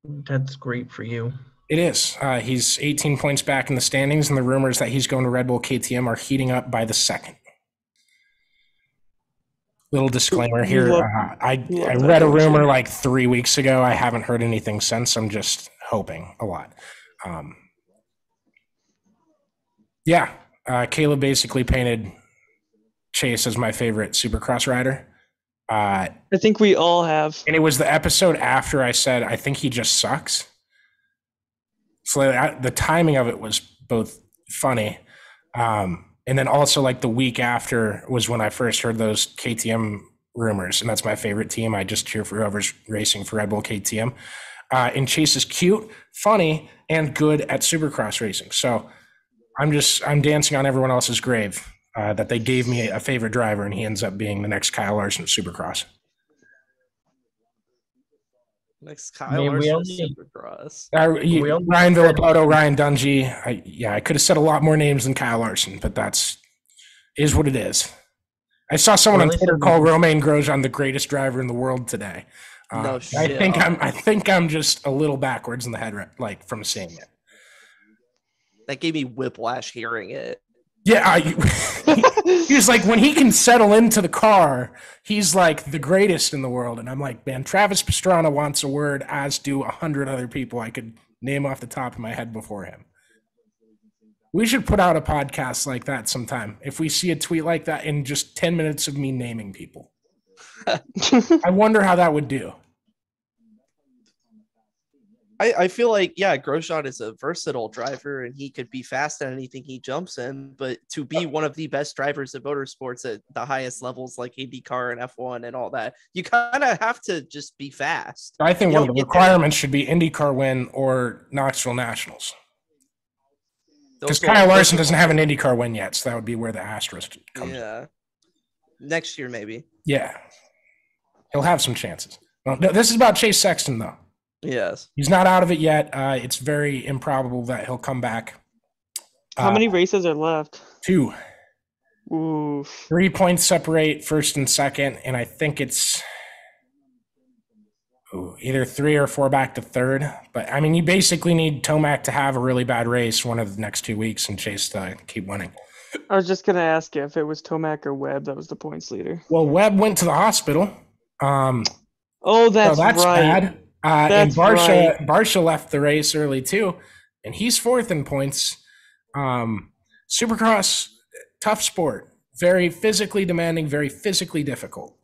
That's great for you. It is. He's 18 points back in the standings, and the rumors that he's going to Red Bull KTM are heating up by the second. Little disclaimer here. I read a rumor like 3 weeks ago. I haven't heard anything since. I'm just hoping a lot. Caleb basically painted Chase as my favorite Supercross rider. I think we all have. And it was the episode after I said, I think he just sucks. So the timing of it was both funny. And then also like the week after was when I first heard those KTM rumors. And that's my favorite team. I just cheer for whoever's racing for Red Bull KTM. And Chase is cute, funny, and good at Supercross racing. So I'm dancing on everyone else's grave that they gave me a favorite driver, and he ends up being the next Kyle Larson of Supercross. Next Kyle Larson of Supercross. Ryan Villapoto, Ryan Dungey. I could have said a lot more names than Kyle Larson, but is what it is. I saw someone on Twitter call Romain Grosjean the greatest driver in the world today. No shit. I think I'm just a little backwards in the head, like from seeing it. That gave me whiplash hearing it. Yeah, he was like, when he can settle into the car, he's like the greatest in the world. And I'm like, man, Travis Pastrana wants a word, as do 100 other people I could name off the top of my head before him. We should put out a podcast like that sometime. If we see a tweet like that in just 10 minutes of me naming people. I wonder how that would do. I feel like, yeah, Grosjean is a versatile driver and he could be fast at anything he jumps in, but to be one of the best drivers of motorsports at the highest levels like IndyCar and F1 and all that, you kind of have to just be fast. I think one of the requirements should be IndyCar win or Knoxville Nationals. Because Kyle Larson doesn't have an IndyCar win yet, so that would be where the asterisk comes. Yeah. Next year, maybe. Yeah. He'll have some chances. Well, no, this is about Chase Sexton, though. Yes. He's not out of it yet. It's very improbable that he'll come back. How many races are left? 2. Ooh. 3 points separate first and second, and I think it's either 3 or 4 back to third. But, I mean, you basically need Tomac to have a really bad race one of the next 2 weeks and Chase to keep winning. I was just going to ask you if it was Tomac or Webb that was the points leader. Well, Webb went to the hospital. That's so that's right. bad. That's and right. Barsha left the race early too, and he's 4th in points. Supercross, tough sport, very physically demanding, very physically difficult.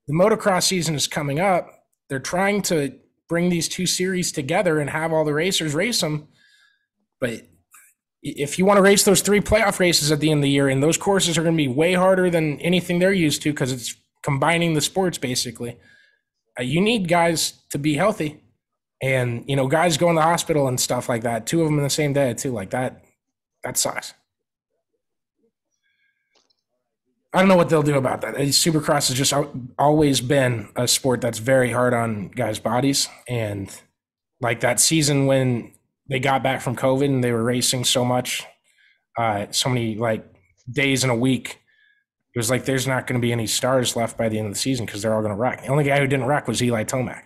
The motocross season is coming up. They're trying to bring these 2 series together and have all the racers race them. But if you want to race those 3 playoff races at the end of the year, and those courses are going to be way harder than anything they're used to because it's combining the sports basically. You need guys to be healthy, and guys go in the hospital and stuff like that. 2 of them in the same day too, like that. That sucks. I don't know what they'll do about that. Supercross has just always been a sport that's very hard on guys' bodies, and like that season when they got back from COVID and they were racing so much, so many like days in a week. It was like there's not going to be any stars left by the end of the season because they're all going to wreck. The only guy who didn't wreck was Eli Tomac.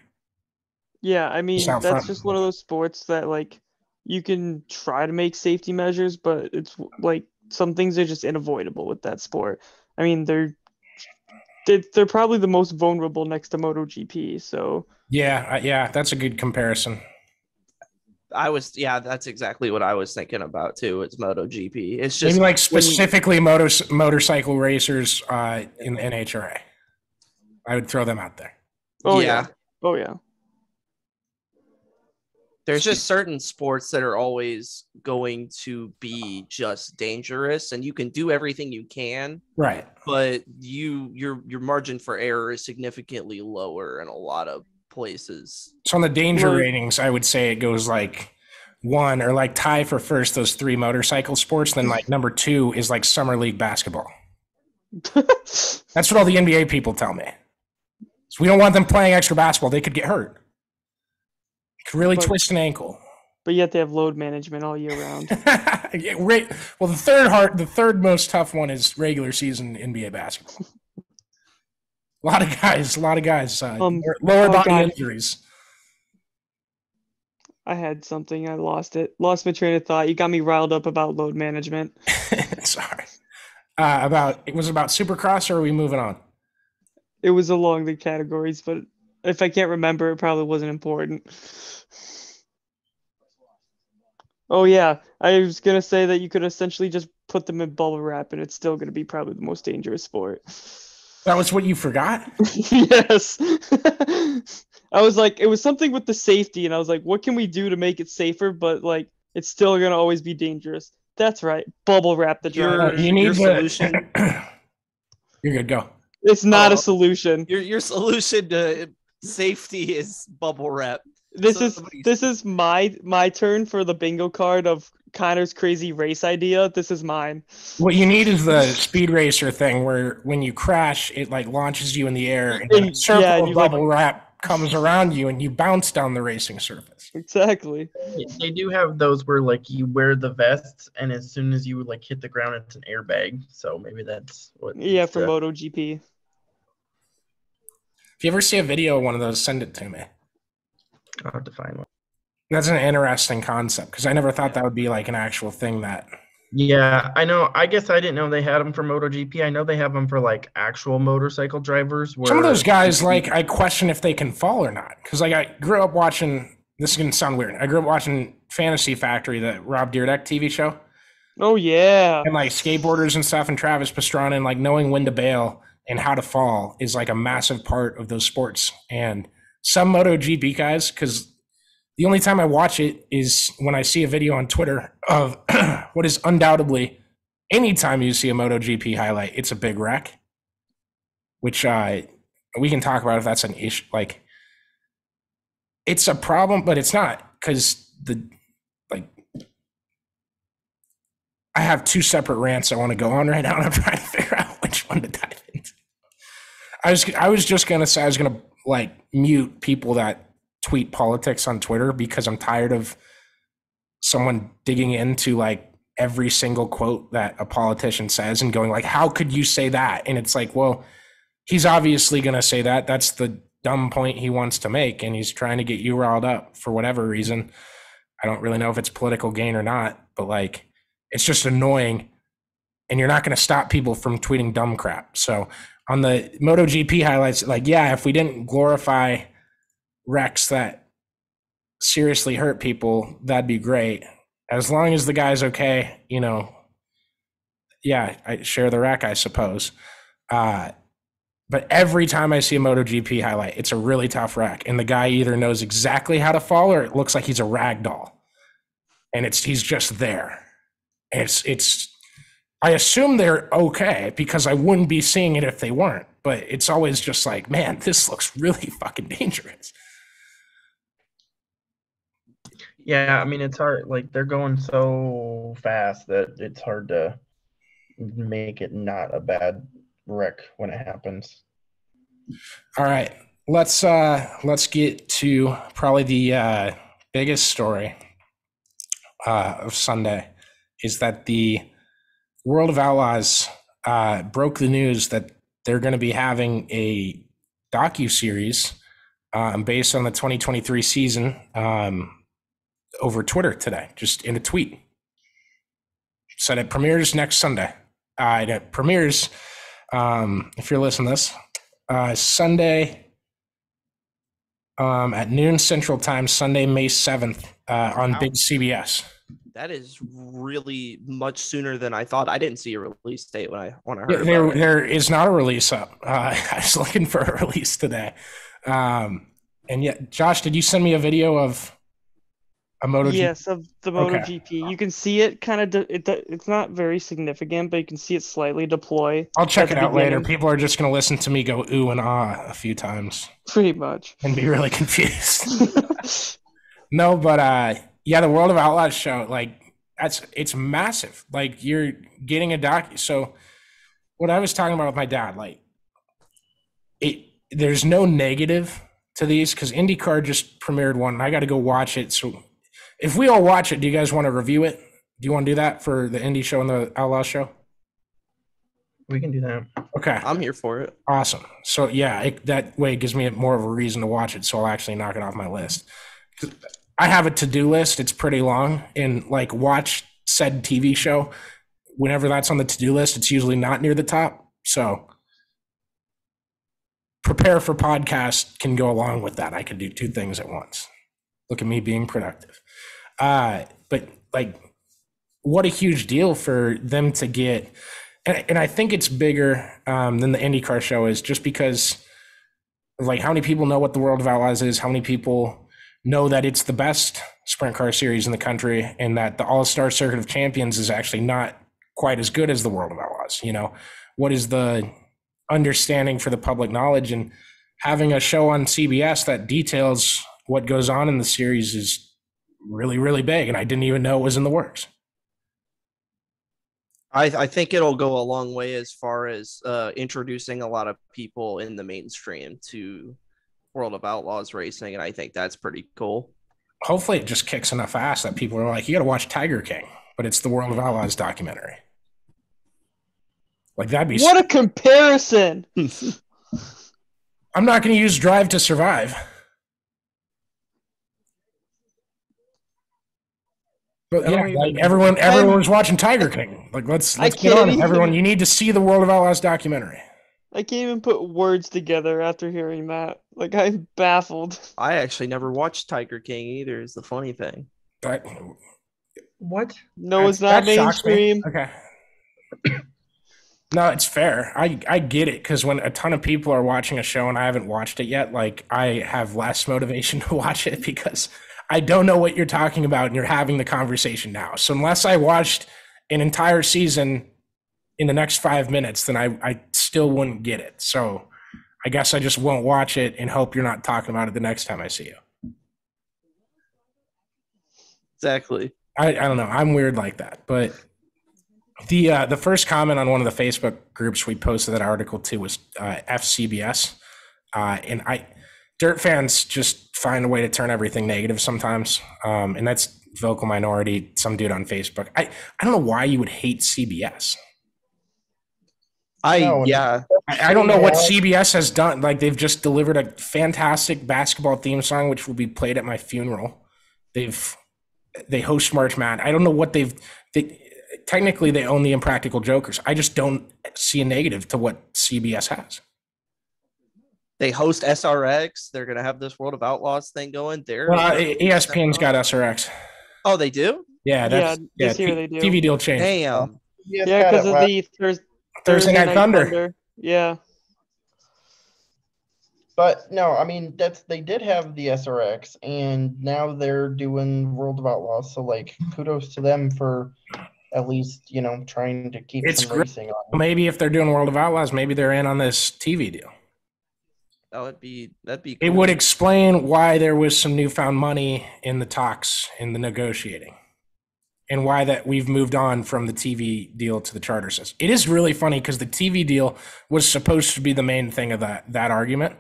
Yeah, I mean, that's just one of those sports that, like, you can try to make safety measures, but it's like some things are just unavoidable with that sport. I mean, they're probably the most vulnerable next to MotoGP. So yeah, that's a good comparison. That's exactly what I was thinking about too. It's MotoGP. It's just maybe like specifically motorcycle racers in the NHRA. I would throw them out there. Oh yeah. There's just certain sports that are always going to be just dangerous, and you can do everything you can, right? But your margin for error is significantly lower in a lot of places. So on the danger ratings, I would say it goes like 1 or like tie for first those 3 motorcycle sports. Then like number 2 is like summer league basketball. That's what all the NBA people tell me. So we don't want them playing extra basketball. They could get hurt. Could really twist an ankle. But yet they have load management all year round. Yeah, well, the third most tough one is regular season NBA basketball. A lot of guys, lower body injuries. I had something. I lost it. Lost my train of thought. You got me riled up about load management. Sorry. It was about Supercross, or are we moving on? It was along the categories, but if I can't remember, it probably wasn't important. Oh, yeah. I was going to say that you could essentially just put them in bubble wrap, and it's still going to be probably the most dangerous sport. That was what you forgot? Yes. I was like, it was something with the safety, and I was like, what can we do to make it safer, but like it's still going to always be dangerous? That's right. Bubble wrap the driver. You need your solution. You're good. Go. It's not a solution. Your solution to safety is bubble wrap. This is my turn for the bingo card of Connor's crazy race idea. This is mine. What you need is the Speed Racer thing where when you crash, it like launches you in the air and a circle of bubble wrap comes around you and you bounce down the racing surface. Exactly. They do have those where like you wear the vests and as soon as you like hit the ground, it's an airbag. So maybe that's what. Yeah, for MotoGP. If you ever see a video of one of those, send it to me. I'll have to find one. That's an interesting concept because I never thought that would be like an actual thing that Yeah, I know. I guess I didn't know they had them for MotoGP. I know they have them for like actual motorcycle drivers. Some of those Where guys, like, I question if they can fall or not. Because, like, I grew up watching, this is going to sound weird. I grew up watching Fantasy Factory, the Rob Dyrdek TV show. Oh yeah. And, like, skateboarders and stuff, and Travis Pastrana, and, like, knowing when to bail and how to fall is, like, a massive part of those sports. And some MotoGP guys, because the only time I watch it is when I see a video on Twitter of what is undoubtedly, anytime you see a MotoGP highlight, it's a big wreck, which we can talk about if that's an issue. Like, it's a problem, but it's not, because I have two separate rants I want to go on right now, and I'm trying to figure out which one to dive into. I was just gonna say I was gonna like mute people that tweet politics on Twitter, because I'm tired of someone digging into like every single quote that a politician says and going like, how could you say that? And it's like, well, he's obviously going to say that. That's the dumb point he wants to make, and he's trying to get you riled up for whatever reason. I don't really know if it's political gain or not, but like, it's just annoying, and you're not going to stop people from tweeting dumb crap. So on the MotoGP highlights, like, yeah, if we didn't glorify wrecks that seriously hurt people, that'd be great. As long as the guy's okay, you know, yeah, I share the wreck, I suppose. But every time I see a MotoGP highlight, it's a really tough wreck, and the guy either knows exactly how to fall, or it looks like he's a rag doll, and he's just there. And it's I assume they're okay, because I wouldn't be seeing it if they weren't. But it's always just like, man, this looks really fucking dangerous. Yeah, I mean, it's hard. Like, they're going so fast that it's hard to make it not a bad wreck when it happens. All right, let's get to probably the biggest story of Sunday, is that the World of Outlaws broke the news that they're going to be having a docuseries based on the 2023 season over Twitter today, just in a tweet. Said it premieres next Sunday. It premieres, if you're listening to this, Sunday at noon Central Time, Sunday, May 7th on Big CBS. That is really much sooner than I thought. I didn't see a release date when I heard about it. There is not a release up. I was looking for a release today. And yet, Josh, did you send me a video of a MotoGP? Yes, of the MotoGP. Okay. You can see it kind of. It's not very significant, but you can see it slightly deploy. I'll check it out later. People are just going to listen to me go ooh and ah a few times. Pretty much. And be really confused. No, but yeah, the World of Outlaws show, like, it's massive. Like, you're getting a doc. So what I was talking about with my dad, like, there's no negative to these, because IndyCar just premiered one, and I got to go watch it. So if we all watch it, do you guys want to review it? Do you want to do that for the Indy show and the Outlaw show? We can do that. Okay. I'm here for it. Awesome. So yeah, that way it gives me more of a reason to watch it, so I'll actually knock it off my list. I have a to-do list. It's pretty long, and like, watch said TV show. Whenever that's on the to-do list, it's usually not near the top. So prepare for podcast can go along with that. I can do two things at once. Look at me being productive. But like, what a huge deal for them to get. And I think it's bigger than the IndyCar show is, just because of like how many people know what the World of Outlaws is, how many people know that it's the best sprint car series in the country, and that the All-Star Circuit of Champions is actually not quite as good as the World of Outlaws. You know, what is the understanding for the public knowledge? And having a show on CBS that details what goes on in the series is really, really big, and I didn't even know it was in the works. I think it'll go a long way as far as introducing a lot of people in the mainstream to World of Outlaws racing, and I think that's pretty cool. Hopefully it just kicks enough ass that people are like, you got to watch Tiger King, but it's the World of Outlaws documentary. Like, that'd be... What a comparison! I'm not going to use Drive to Survive. But yeah, like everyone was watching Tiger King. Like let's get on it. Everyone, you need to see the World of Outlaws documentary. I can't even put words together after hearing that. Like, I'm baffled. I actually never watched Tiger King either, is the funny thing. But What? No, it's not mainstream. Okay. No, it's fair. I get it, because when a ton of people are watching a show and I haven't watched it yet, like I have less motivation to watch it because I don't know what you're talking about and you're having the conversation now. So unless I watched an entire season in the next 5 minutes, then I still wouldn't get it. So I guess I just won't watch it and hope you're not talking about it the next time I see you. Exactly. I don't know. I'm weird like that. But the first comment on one of the Facebook groups we posted that article to was FCBS. And dirt fans just find a way to turn everything negative sometimes. And that's vocal minority, some dude on Facebook. I don't know why you would hate CBS. I don't know what CBS has done. Like, they've just delivered a fantastic basketball theme song, which will be played at my funeral. They host March Madness. I don't know what technically they own the Impractical Jokers. I just don't see a negative to what CBS has. They host SRX. They're going to have this World of Outlaws thing going. ESPN's got SRX. Oh, they do? Yeah, this year they do. TV deal change. Damn. Yeah, because of the Thursday Night Thunder. Yeah. But no, I mean they did have the SRX, and now they're doing World of Outlaws. So like, kudos to them for at least trying to keep some racing on. Maybe if they're doing World of Outlaws, maybe they're in on this TV deal. That'd be cool. It would explain why there was some newfound money in the talks, in the negotiating, and why that we've moved on from the TV deal to the charter system. It is really funny because the TV deal was supposed to be the main thing of that argument,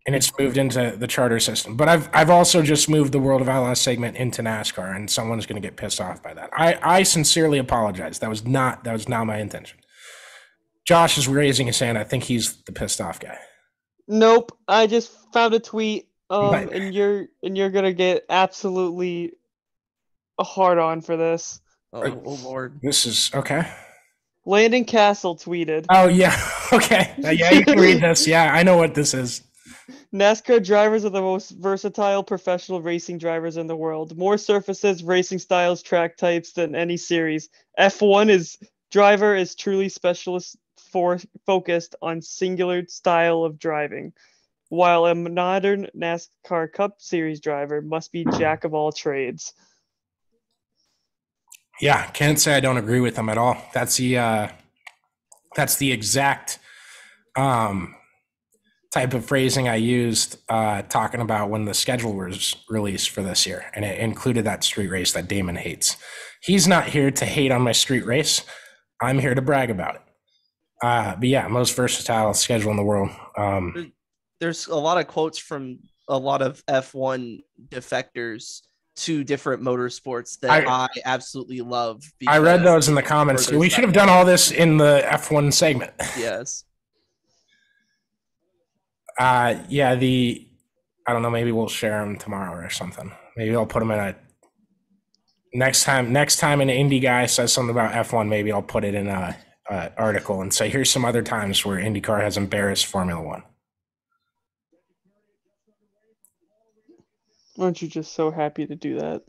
and it's moved into the charter system. But I've also just moved the World of Outlaws segment into NASCAR, and someone's going to get pissed off by that. I sincerely apologize. That was not my intention. Josh is raising his hand. I think he's the pissed off guy. Nope. I just found a tweet, and you're gonna get absolutely a hard on for this. Oh Lord. This is okay. Landon Castle tweeted. Oh yeah. Okay. Yeah, you can read this. Yeah, I know what this is. NASCAR drivers are the most versatile professional racing drivers in the world. More surfaces, racing styles, track types than any series. F1 driver is truly specialist focused on singular style of driving, while a modern NASCAR Cup Series driver must be jack of all trades. Yeah, can't say I don't agree with him at all. That's the exact type of phrasing I used talking about when the schedule was released for this year, and it included that street race that Damon hates. He's not here to hate on my street race. I'm here to brag about it. But yeah, most versatile schedule in the world. There's a lot of quotes from a lot of F1 defectors to different motorsports that I absolutely love. I read those in the comments. We should have done all this in the F1 segment. Yes. I don't know, maybe we'll share them tomorrow or something. Maybe I'll put them in next time an indie guy says something about F1, maybe I'll put it in a article and say, here's some other times where IndyCar has embarrassed Formula One. Aren't you just so happy to do that?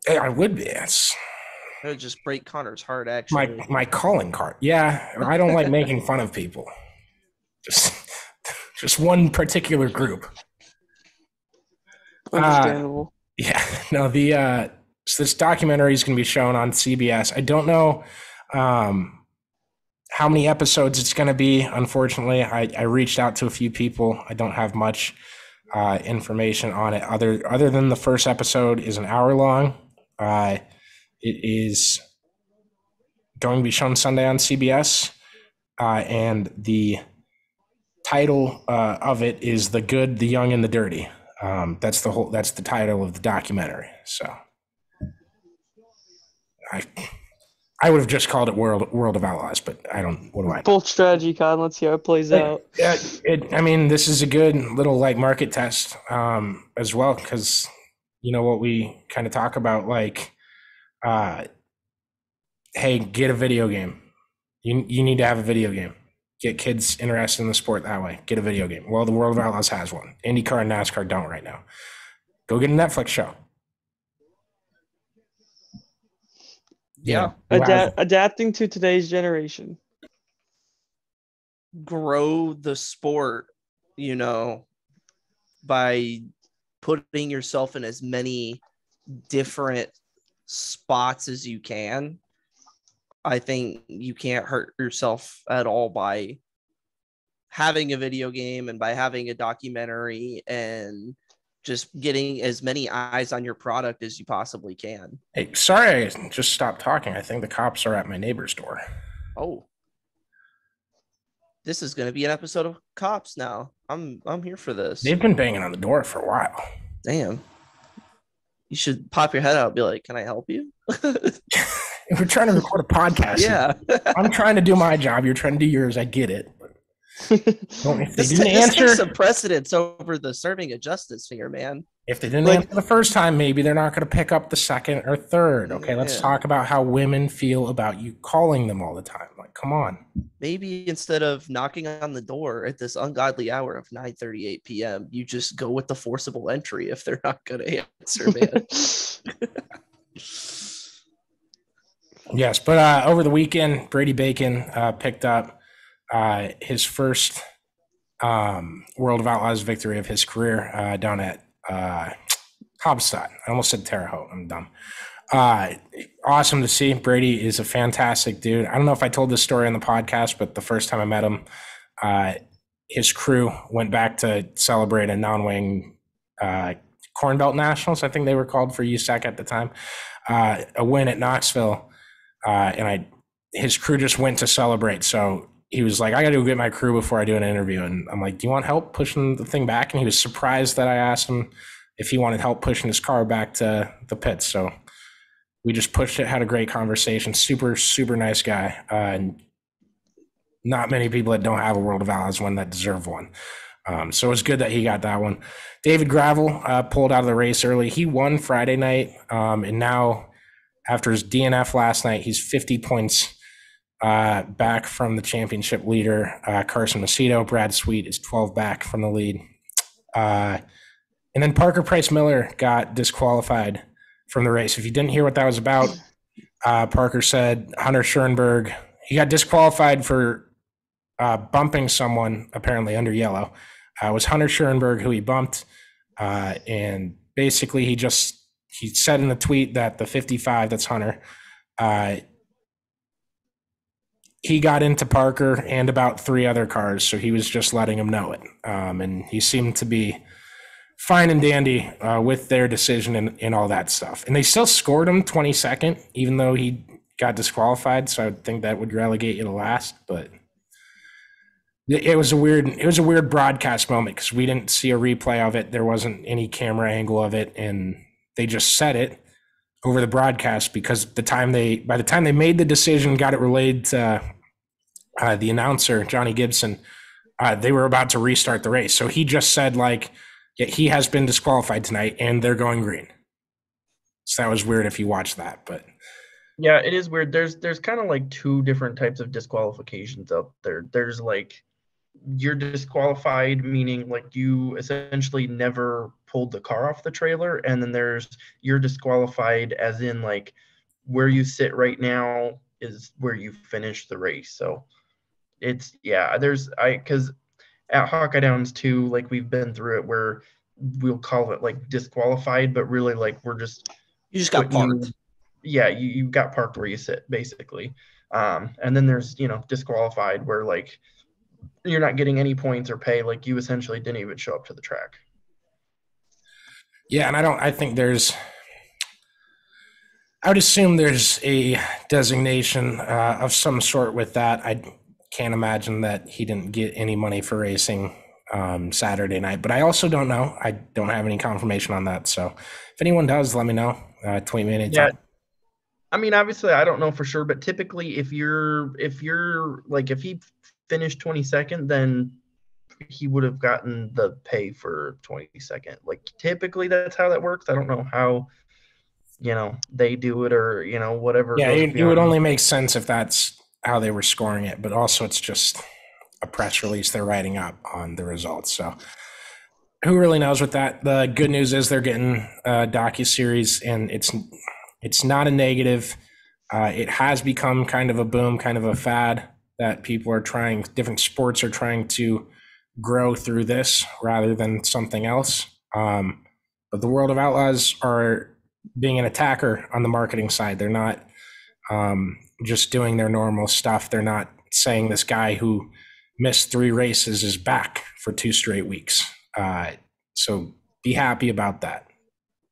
I would be. Yes. It would just break Connor's heart, actually. My calling card. Yeah, I don't like making fun of people. Just one particular group. Understandable. No, this documentary is going to be shown on CBS. I don't know how many episodes it's going to be. Unfortunately, I reached out to a few people. I don't have much information on it other than the first episode is an hour long. It is going to be shown Sunday on CBS, and the title of it is The Good, the Young, and the Dirty. That's the title of the documentary. So I would have just called it World of Outlaws, but I don't. What do I know? Full strategy, Con. Let's see how it plays out. I mean, this is a good little market test as well, because what we kind of talk about, like, hey, get a video game. You need to have a video game. Get kids interested in the sport that way. Get a video game. Well, the World of Outlaws has one. IndyCar and NASCAR don't right now. Go get a Netflix show. Yeah. Adapting to today's generation. Grow the sport, by putting yourself in as many different spots as you can. I think you can't hurt yourself at all by having a video game and by having a documentary and just getting as many eyes on your product as you possibly can. Hey, sorry, I just stopped talking. I think the cops are at my neighbor's door. Oh, this is going to be an episode of Cops now. I'm here for this. They've been banging on the door for a while. Damn. You should pop your head out and be like, can I help you? We're trying to record a podcast. Yeah. I'm trying to do my job. You're trying to do yours. I get it. If they This didn't answer, takes some precedence over the serving of justice here, man. if they didn't answer the first time, maybe they're not going to pick up the second or third. Okay, let's talk about how women feel about you calling them all the time. Like, come on. Maybe instead of knocking on the door at this ungodly hour of 9:38 p.m., you just go with the forcible entry if they're not going to answer, man. Yes, but over the weekend, Brady Bacon picked up his first World of Outlaws victory of his career down at Hobstadt. I almost said Terre Haute. I'm dumb. Awesome to see. Brady is a fantastic dude. I don't know if I told this story on the podcast, but the first time I met him, his crew went back to celebrate a non-wing Corn Belt Nationals, I think they were called, for USAC at the time, a win at Knoxville. And his crew just went to celebrate. So he was like, I got to go get my crew before I do an interview. And I'm like, do you want help pushing the thing back? And he was surprised that I asked him if he wanted help pushing his car back to the pits. So we just pushed it, had a great conversation. Super, super nice guy. And not many people that don't have a World of Outlaws one that deserve one. So it was good that he got that one. David Gravel pulled out of the race early. He won Friday night. And now, after his DNF last night, he's 50 points back from the championship leader, Carson Macedo. Brad Sweet is 12 back from the lead. And then Parker Price Miller got disqualified from the race. If you didn't hear what that was about, Parker said Hunter Schoenberg, he got disqualified for bumping someone apparently under yellow. It was Hunter Schoenberg who he bumped. And basically he said in the tweet that the 55, that's Hunter, he got into Parker and about 3 other cars, so he was just letting him know it. And he seemed to be fine and dandy with their decision and all that stuff. And they still scored him 22nd, even though he got disqualified, so I would think that would relegate you to last. But it was a weird broadcast moment because we didn't see a replay of it. There wasn't any camera angle of it, and they just said it over the broadcast because by the time they made the decision, got it relayed to the announcer, Johnny Gibson, they were about to restart the race. So he just said, like, yeah, he has been disqualified tonight and they're going green. So that was weird if you watched that, but yeah, it is weird. There's kind of like 2 different types of disqualifications out there. There's like, you're disqualified, meaning like you essentially never pulled the car off the trailer, and then there's you're disqualified as in like where you sit right now is where you finish the race. So it's because at Hawkeye Downs too, like we've been through it where we'll call it like disqualified, but really like you just got parked. You got parked where you sit basically. And then there's disqualified where like you're not getting any points or pay, like you essentially didn't even show up to the track. Yeah, and I would assume there's a designation of some sort with that. I can't imagine that he didn't get any money for racing Saturday night, but I also don't know. I don't have any confirmation on that. So if anyone does, let me know. Tweet me anytime. Yeah. I mean, obviously I don't know for sure, but typically if he finished 22nd, then he would have gotten the pay for 22nd. Like typically that's how that works. I don't know how they do it or whatever. Yeah, goes it would beyond. only make sense if that's how they were scoring it, but also it's just a press release they're writing up on the results. So who really knows with that? The good news is they're getting a docuseries, and it's not a negative. It has become kind of a boom, kind of a fad that people are trying, different sports are trying to grow through this rather than something else. But the World of Outlaws are being an attacker on the marketing side. They're not just doing their normal stuff. They're not saying this guy who missed 3 races is back for 2 straight weeks. So be happy about that.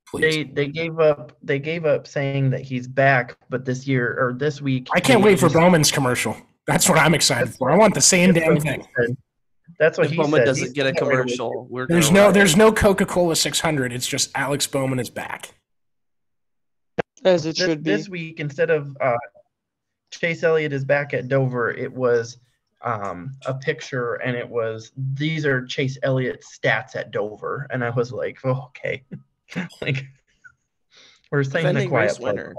Please. They gave up saying that he's back, but this week I can't wait for Bowman's commercial. That's what I'm excited for. I want the same damn thing. That's what if he Bowman said. doesn't get a commercial, there's no Coca-Cola 600. It's just Alex Bowman is back. As it should be. This week, instead of Chase Elliott is back at Dover, it was a picture, and it was, these are Chase Elliott's stats at Dover. And I was like, oh, okay. Like, we're saying the quiet winner.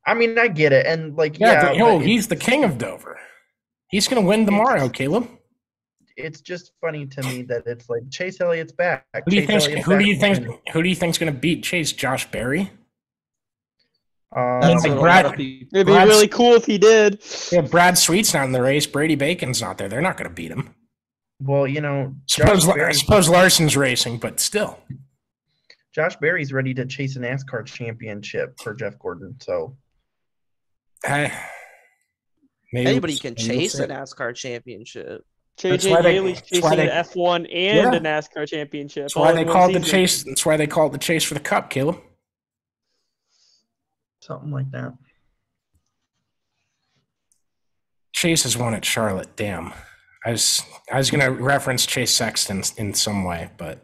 I mean, I get it. And like, he's the king of Dover. He's going to win tomorrow, Caleb. It's just funny to me that it's like Chase Elliott's back. Who do you think's going to beat Chase? Josh Berry? It'd be really cool if he did. Yeah, Brad Sweet's not in the race. Brady Bacon's not there. They're not going to beat him. Well, I suppose Larson's racing, but still. Josh Berry's ready to chase a NASCAR championship for Jeff Gordon. So, anybody can chase a NASCAR championship. JJ Haley's chasing an F1 and a NASCAR championship. That's why they call it the chase. That's why they call it the chase for the Cup, Caleb. Something like that. Chase has won at Charlotte. Damn, I was going to reference Chase Sexton in some way, but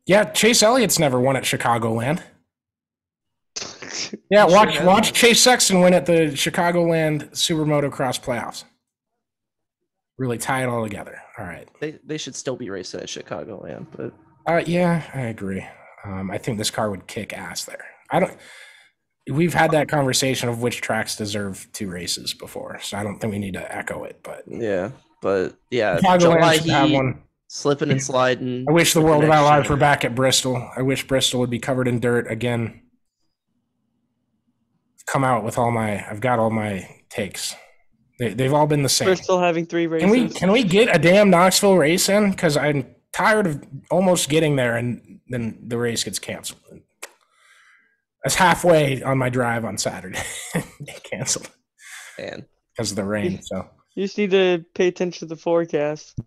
yeah, Chase Elliott's never won at Chicagoland. Yeah, watch Chase Sexton win at the Chicagoland Super Motocross playoffs. Really tie it all together. All right. They should still be racing at Chicagoland, but yeah, I agree. I think this car would kick ass there. We've had that conversation of which tracks deserve 2 races before, so I don't think we need to echo it. But yeah, July should have one. Slipping and sliding. I wish the World of Outlaws were back at Bristol. I wish Bristol would be covered in dirt again. I've got all my takes. They've all been the same. We're still having 3 races. Can we get a damn Knoxville race in? Because I'm tired of almost getting there and then the race gets canceled. That's halfway on my drive on Saturday. They canceled. Man. Because of the rain. So you just need to pay attention to the forecast.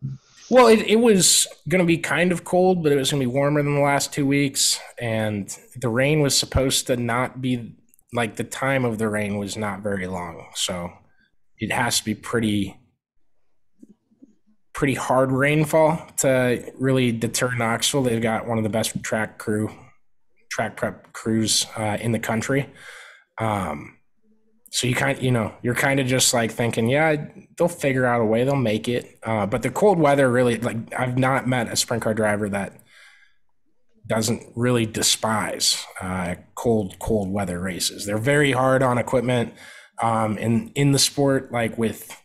Well, it was going to be kind of cold, but it was going to be warmer than the last 2 weeks. And the rain was supposed to not be, like, the time of the rain was not very long. So it has to be pretty hard rainfall to really deter Knoxville. They've got one of the best track prep crews in the country. So you're kind of just like thinking, yeah, they'll figure out a way, they'll make it. But the cold weather really, like, I've not met a sprint car driver that doesn't really despise cold weather races. They're very hard on equipment. In the sport, like with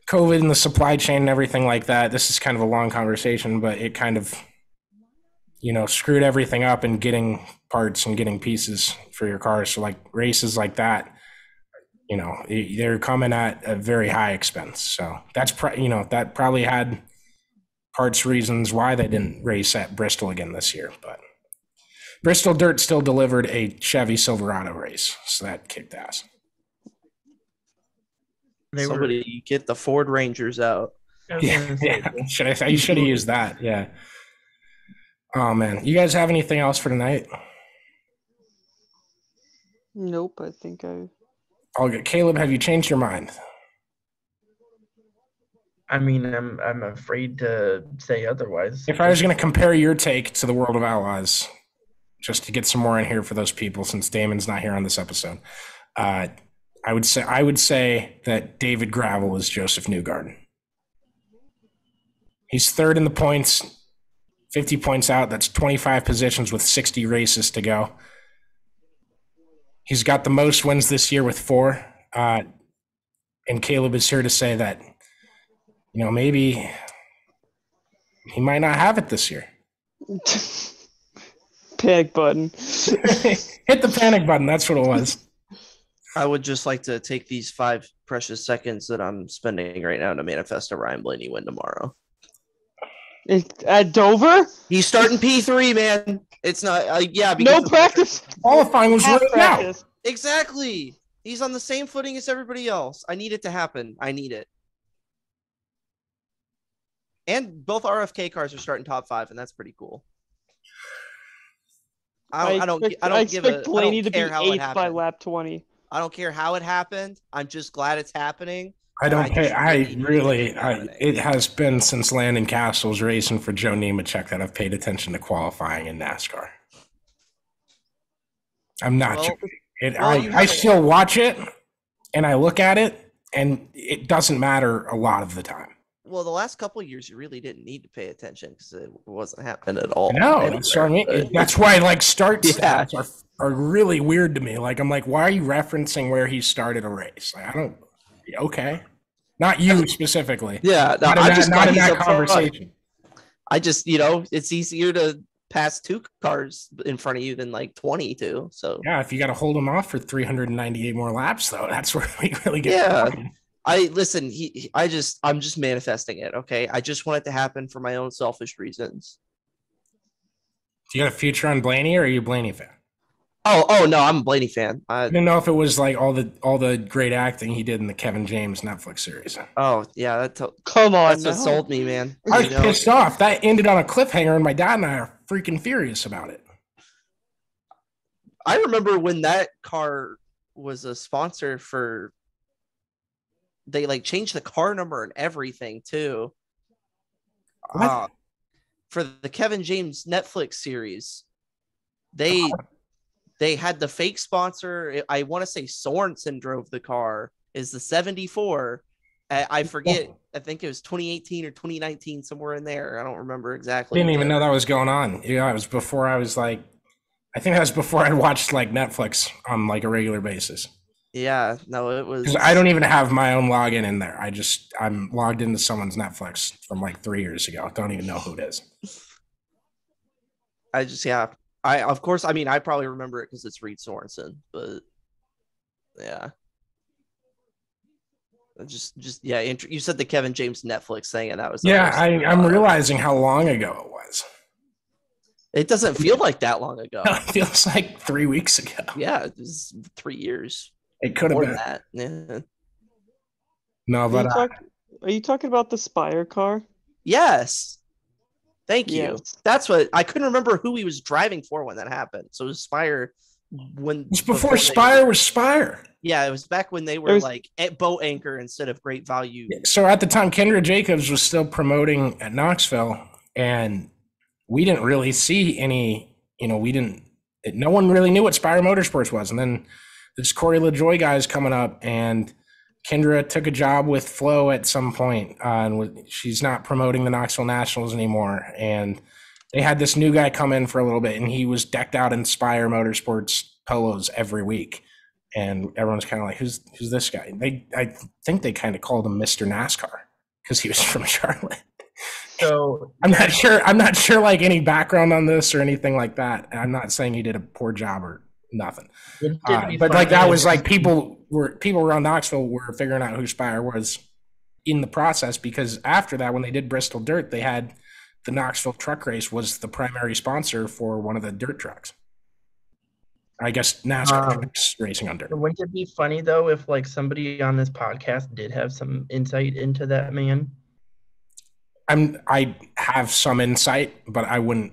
COVID and the supply chain and everything like that, this is kind of a long conversation, but it kind of, screwed everything up in getting parts and getting pieces for your cars. So like races like that, they're coming at a very high expense. So that's, that probably had parts reasons why they didn't race at Bristol again this year. But Bristol Dirt still delivered a Chevy Silverado race. So that kicked ass. Get the Ford Rangers out. Yeah. You should have used that. Yeah. Oh, man. You guys have anything else for tonight? Nope. I think I'll get Caleb. Have you changed your mind? I mean, I'm afraid to say otherwise. If I was going to compare your take to the World of Outlaws, just to get some more in here for those people, since Damon's not here on this episode, I would say that David Gravel is Joseph Newgarden. He's third in the points, 50 points out. That's 25 positions with 60 races to go. He's got the most wins this year with 4. And Caleb is here to say that, maybe he might not have it this year. Panic button. Hit the panic button. That's what it was. I would just like to take these 5 precious seconds that I'm spending right now to manifest a Ryan Blaney win tomorrow. At Dover? He's starting P3, man. It's not, No practice. Qualifying was Half right now. practice. Exactly. He's on the same footing as everybody else. I need it to happen. I need it. And both RFK cars are starting top 5, and that's pretty cool. I don't expect Blaney to be care how it 8th by happened. lap 20. I don't care how it happened. I'm just glad it's happening. It has been since Landon Castle's racing for Joe Nemechek that I've paid attention to qualifying in NASCAR. I'm not joking. I still watch it and I look at it, and it doesn't matter a lot of the time. Well, the last couple of years, you really didn't need to pay attention because it wasn't happening at all. No, that's what I mean. That's why start stats are really weird to me. I'm like, why are you referencing where he started a race? Okay. Not you specifically. Yeah, no, not in that conversation. I just, it's easier to pass 2 cars in front of you than 22. So yeah, if you got to hold him off for 398 more laps, though, that's where we really get. Yeah, I'm just manifesting it. Okay, I just want it to happen for my own selfish reasons. Do you got a future on Blaney, or are you a Blaney fan? Oh no, I'm a Blaney fan. I didn't know if it was all the great acting he did in the Kevin James Netflix series. Oh yeah, come on, that's what sold me, man. I was pissed off. That ended on a cliffhanger, and my dad and I are freaking furious about it. I remember when that car was a sponsor for. They changed the car number and everything too. For the Kevin James Netflix series, they had the fake sponsor. I want to say Sorensen drove the car. Is the 74? I forget. I think it was 2018 or 2019, somewhere in there. I don't remember exactly. Didn't even know that was going on. Yeah, it was before I was I think that was before I watched Netflix on a regular basis. Yeah, no, it was. Because I don't even have my own login in there. I'm logged into someone's Netflix from 3 years ago. Don't even know who it is. I probably remember it because it's Reed Sorensen, but yeah. You said the Kevin James Netflix thing, and that was. I'm realizing how long ago it was. It doesn't feel like that long ago. It feels like 3 weeks ago. Yeah, it was 3 years. It could have been that. Yeah. No, but are you talking about the Spire car? Yes. Thank you. Yes. That's what I couldn't remember who he was driving for when that happened. So it was Spire it's before Spire was Spire. Yeah, it was back when they were at Boat Anchor instead of Great Value. So at the time, Kendra Jacobs was still promoting at Knoxville, and we didn't really see any. No one really knew what Spire Motorsports was, and then this Corey LaJoy guy is coming up, and Kendra took a job with Flo at some point, and she's not promoting the Knoxville Nationals anymore. And they had this new guy come in for a little bit, and he was decked out in Spire Motorsports polos every week. And everyone's kind of like, who's this guy? I think they kind of called him Mr. NASCAR because he was from Charlotte. So I'm not sure any background on this or anything like that. I'm not saying he did a poor job or nothing. But that was people around Knoxville were figuring out who Spire was in the process, because after that, when they did Bristol Dirt, they had the Knoxville Truck Race was the primary sponsor for one of the dirt trucks. I guess NASCAR trucks racing on dirt. Wouldn't it be funny though if somebody on this podcast did have some insight into that man? I have some insight, but I wouldn't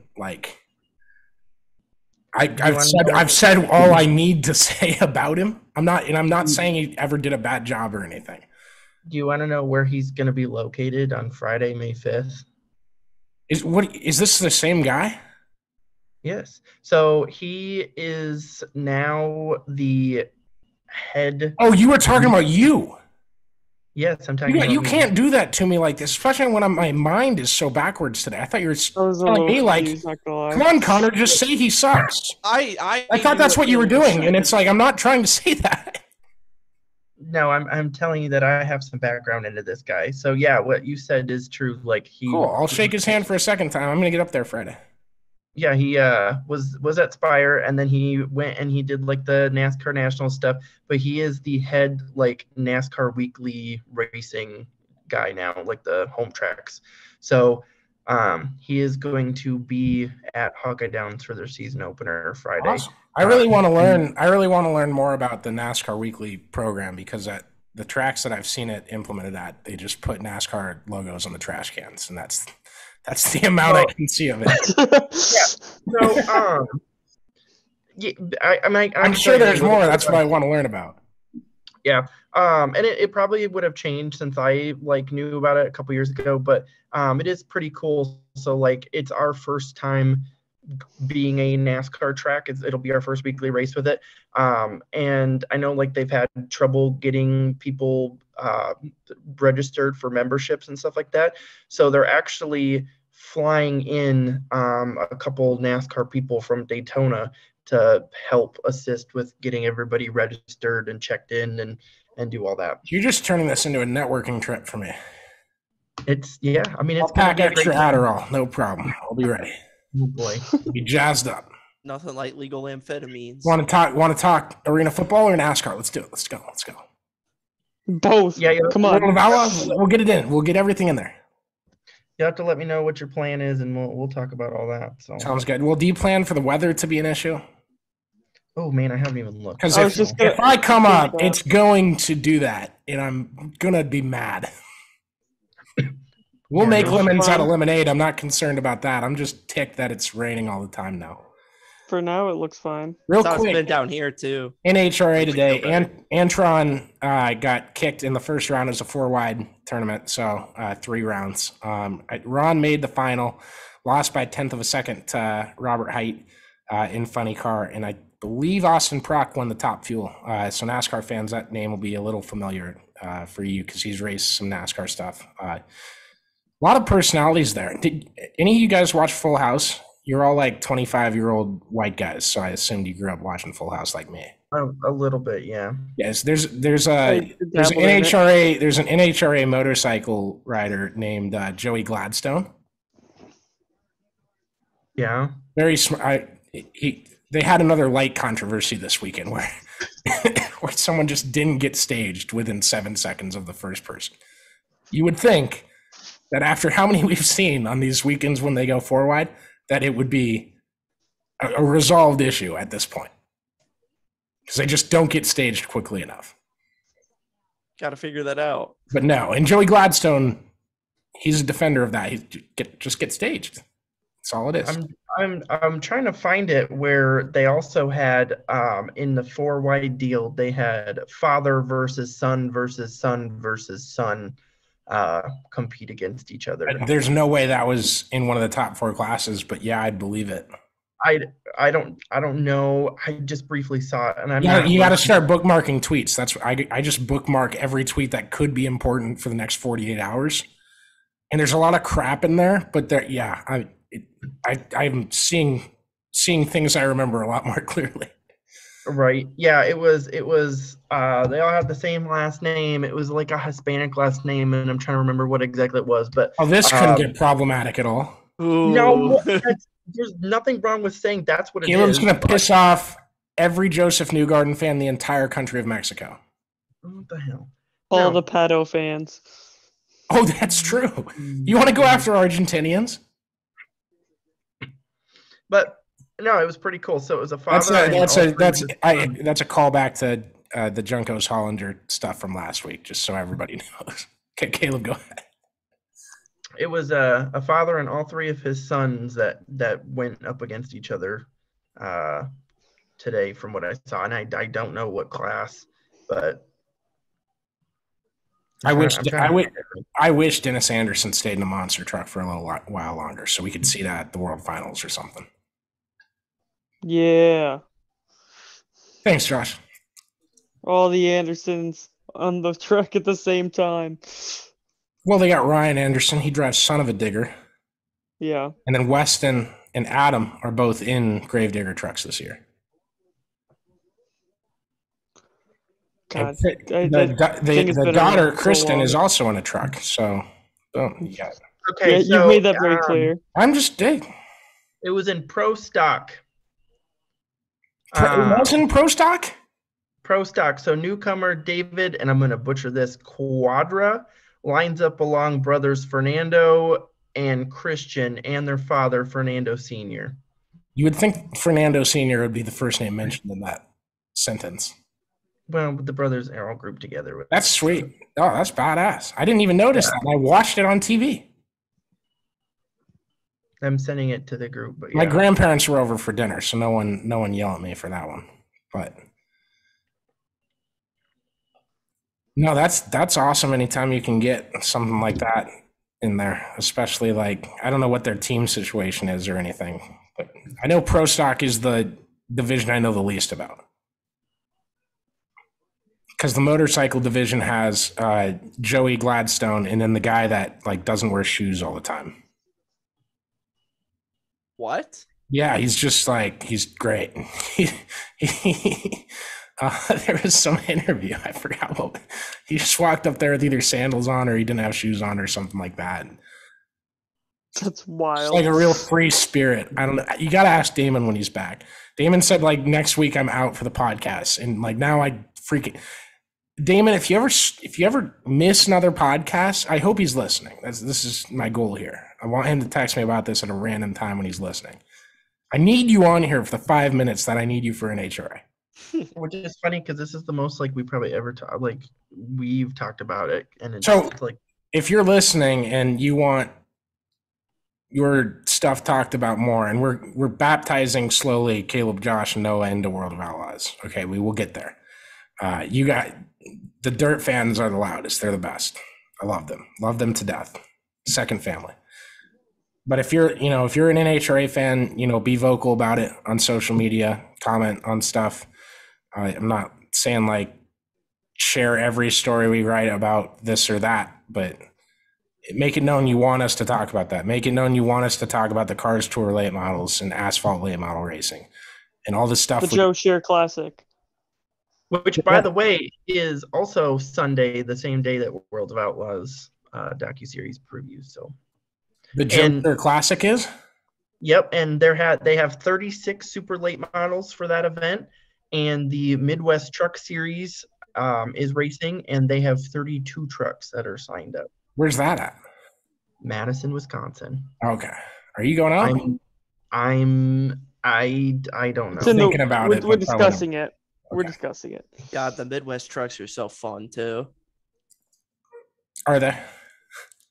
I've said all I need to say about him. I'm not saying he ever did a bad job or anything. Do you want to know where he's going to be located on Friday, May 5th? Is this the same guy? Yes. So he is now the head. Oh, you were talking about you. Yes, I'm talking about You me. can't do that to me like this, especially when my mind is so backwards today. I thought you were I was a telling little me like, confused, not gonna lie. come on, Connor, just say he sucks. I thought knew that's what you were Caleb was doing, trying and to it's do. like I'm not trying to say that. No, I'm telling you that I have some background into this guy. So yeah, what you said is true. Like Cool. I'll shake his hand for a second time. I'm gonna get up there Friday. Yeah, he was at Spire, and then he went and he did like the NASCAR national stuff. But he is the head like NASCAR weekly racing guy now, like the home tracks. So he is going to be at Hawkeye Downs for their season opener Friday. Awesome. I really want to learn. I really want to learn more about the NASCAR Weekly program because at the tracks that I've seen it implemented at, they just put NASCAR logos on the trash cans, and that's the amount I can see of it. So yeah, I'm sure there's more. That's what I want to learn about. Yeah. And it probably would have changed since I like knew about it a couple years ago, but it is pretty cool. So like it's our first time being a NASCAR track. It'll be our first weekly race with it. And I know like they've had trouble getting people registered for memberships and stuff like that. So they're actually flying in a couple NASCAR people from Daytona to help assist with getting everybody registered and checked in and do all that. You're just turning this into a networking trip for me. It's I mean, it's I'll pack extra Adderall, no problem. I'll be ready. Oh boy, I'll be jazzed up. Nothing like legal amphetamines. Want to talk arena football or NASCAR? Let's do it. Let's go. Both. Yeah, Come World on. of Outlaws, we'll get it in. We'll get everything in there. you have to let me know what your plan is, and we'll talk about all that. So Sounds good. Well, do you plan for the weather to be an issue? oh man, I haven't even looked. Because I if I come up, it's going to do that, and I'm gonna be mad. We'll make lemons out of lemonade. I'm not concerned about that. I'm just ticked that it's raining all the time now. For now, it looks fine. Real It's been quick, down here too. NHRA today, Antron got kicked in the first round as a 4-wide tournament, so 3 rounds. Ron made the final, lost by 1/10 of a second to Robert Height in funny car, and I believe Austin Prock won the top fuel. So NASCAR fans, that name will be a little familiar for you because he's raced some NASCAR stuff. A lot of personalities there. Did any of you guys watch Full House? You're all like 25-year-old white guys, so I assumed you grew up watching Full House like me. A little bit, yeah. There's an NHRA motorcycle rider named Joey Gladstone. Yeah. Very smart. They had another light controversy this weekend where where someone just didn't get staged within 7 seconds of the first person. You would think that after how many we've seen on these weekends when they go 4-wide, that it would be a resolved issue at this point. Because they just don't get staged quickly enough. Got to figure that out. But no, and Joey Gladstone, he's a defender of that. Just get staged. That's all it is. I'm trying to find it where they also had in the 4-wide deal they had father versus son versus son versus son compete against each other. There's no way that was in one of the top 4 classes, but yeah, I'd believe it. I don't know. I just briefly saw it, and you got to start bookmarking tweets. That's I just bookmark every tweet that could be important for the next 48 hours, and there's a lot of crap in there. But there, yeah, I'm seeing things I remember a lot more clearly. Right. Yeah, it was they all had the same last name. It was like a Hispanic last name, and I'm trying to remember what exactly it was. But this couldn't get problematic at all. Ooh. No, there's nothing wrong with saying that's what it is. Caleb's going to piss off every Joseph Newgarden fan in the entire country of Mexico. What the hell? All the Pato fans. Oh, that's true. You want to go after Argentinians? But no, it was pretty cool. So it was a father. That's a callback to the Juncos Hollander stuff from last week, just so everybody knows. Okay, Caleb, go ahead. It was a father and all 3 of his sons that went up against each other today, from what I saw, and I don't know what class, but I wish Dennis Anderson stayed in a monster truck for a little while longer, so we could see that at the World Finals or something. Yeah. Thanks, Josh. All the Andersons. on the truck at the same time. Well, they got Ryan Anderson. He drives Son of a Digger. Yeah. And then Weston and Adam are both in Gravedigger trucks this year. God, the daughter, Kristen, is also in a truck. So, yeah. Okay, yeah, so, you've made that very clear. I'm just dig. It was in Pro Stock. It was in Pro Stock? Pro Stock. So newcomer David, and I'm going to butcher this, Quadra, lines up along brothers Fernando and Christian and their father, Fernando Sr. You would think Fernando Sr. would be the first name mentioned in that sentence. Well, the brothers are all grouped together. That's sweet. Oh, that's badass. I didn't even notice that. I watched it on TV. I'm sending it to the group. But yeah. My grandparents were over for dinner, so no one yell at me for that one. But no, that's awesome. Anytime you can get something like that in there, especially like I don't know what their team situation is or anything, but I know Pro Stock is the division I know the least about. Because the motorcycle division has Joey Gladstone and then the guy that like doesn't wear shoes all the time. What? Yeah, he's just like, he's great. There was some interview, I forgot what, he just walked up there with either sandals on or he didn't have shoes on or something like that. That's wild. It's like a real free spirit. I don't know. You got to ask Damon when he's back. Damon said like next week I'm out for the podcast. And like now I freaking, Damon, if you ever miss another podcast, I hope he's listening. This is my goal here. I want him to text me about this at a random time when he's listening. I need you on here for the 5 minutes that I need you for an HRA. Which is funny because this is the most like we probably ever we've talked about it, and it's so like if you're listening and you want your stuff talked about more, and we're baptizing slowly Caleb, Josh, and Noah into World of Outlaws. Okay, we will get there. You got the Dirt fans are the loudest. They're the best. I love them to death. Second family. But if you're an NHRA fan, be vocal about it on social media, comment on stuff. I'm not saying like share every story we write about this or that, but make it known you want us to talk about that. Make it known you want us to talk about the Cars Tour late models and asphalt late model racing and all this stuff. The Joe Shear Classic. Which, by the way, is also Sunday, the same day that World of Outlaws docuseries previews. So the Joe Shear Classic is? Yep, and they have 36 super late models for that event, and the Midwest Truck Series is racing, and they have 32 trucks that are signed up. Where's that at? Madison, Wisconsin. Okay. Are you going out? I don't know. Thinking about it. We're discussing it. We're discussing it. God, the Midwest trucks are so fun too. Are they?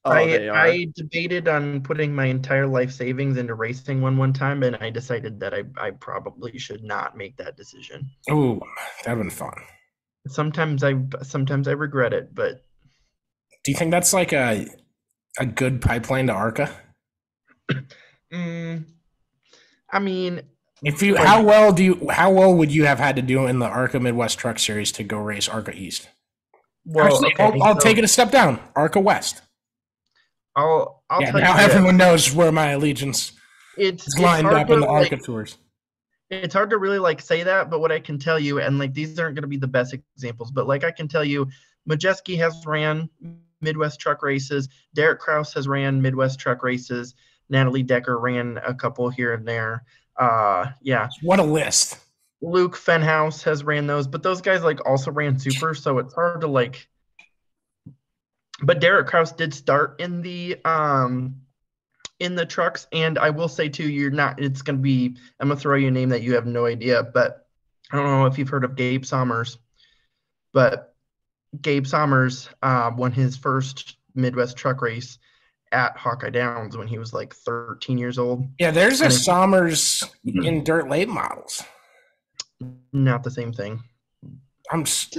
Oh, they are. I debated on putting my entire life savings into racing one time, and I decided that I probably should not make that decision. Ooh, that'd been fun. Sometimes I regret it, but do you think that's like a good pipeline to ARCA? I mean, how well would you have had to do in the ARCA Midwest Truck Series to go race ARCA East? Well, actually, I'll take it a step down. ARCA West. I'll tell you now everyone knows where my allegiance is lined up in the ARCA tours. It's hard to really say that, but what I can tell you, and these aren't going to be the best examples, but I can tell you, Majeski has ran Midwest truck races. Derek Kraus has ran Midwest truck races. Natalie Decker ran a couple here and there. What a list. Luke Fenhouse has ran those, but those guys also ran super, so it's hard to but Derek Kraus did start in the trucks, and I will say too, it's gonna be, I'm gonna throw you a name that you have no idea, but I don't know if you've heard of Gabe Sommers, but Gabe Sommers won his first Midwest truck race at Hawkeye Downs when he was 13 years old. Yeah, there's a Sommers in dirt late models. Not the same thing. It's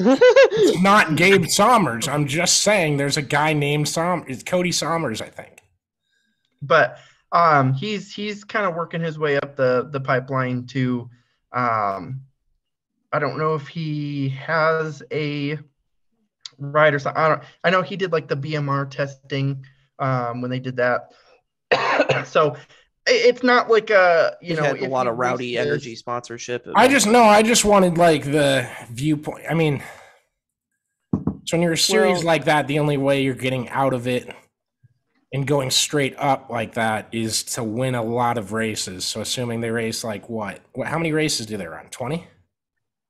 not Gabe Sommers. I'm just saying there's a guy named Sommers. It's Cody Sommers, I think. But he's kind of working his way up the pipeline to I don't know if he has a ride or something. I know he did like the BMR testing when they did that. So it's not like He had a lot of Rowdy Energy sponsorship. I just wanted like the viewpoint. I mean, so in your series like that, the only way you're getting out of it and going straight up like that is to win a lot of races. So assuming they race like what? How many races do they run? 20?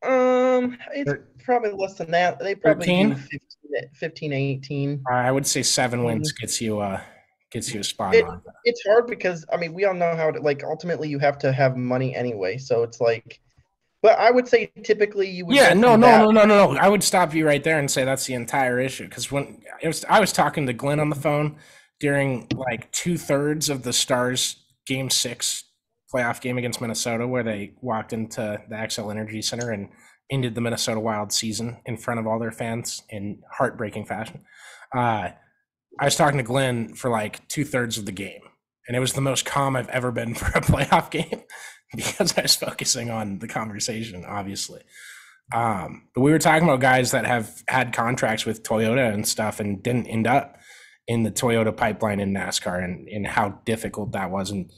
It's probably less than that. They probably 13? Do 15, 18. I would say 7 wins gets you a spot on. It's hard because I mean we all know how to, like, ultimately you have to have money anyway. So it's like, but I would say typically you would. Yeah, no. I would stop you right there and say that's the entire issue, because when I was talking to Glenn on the phone during like 2/3 of the Stars Game 6 playoff game against Minnesota, where they walked into the XL Energy Center and ended the Minnesota Wild season in front of all their fans in heartbreaking fashion. I was talking to Glenn for like 2/3 of the game, and it was the most calm I've ever been for a playoff game because I was focusing on the conversation, obviously. But we were talking about guys that have had contracts with Toyota and stuff and didn't end up in the Toyota pipeline in NASCAR, and how difficult that was. And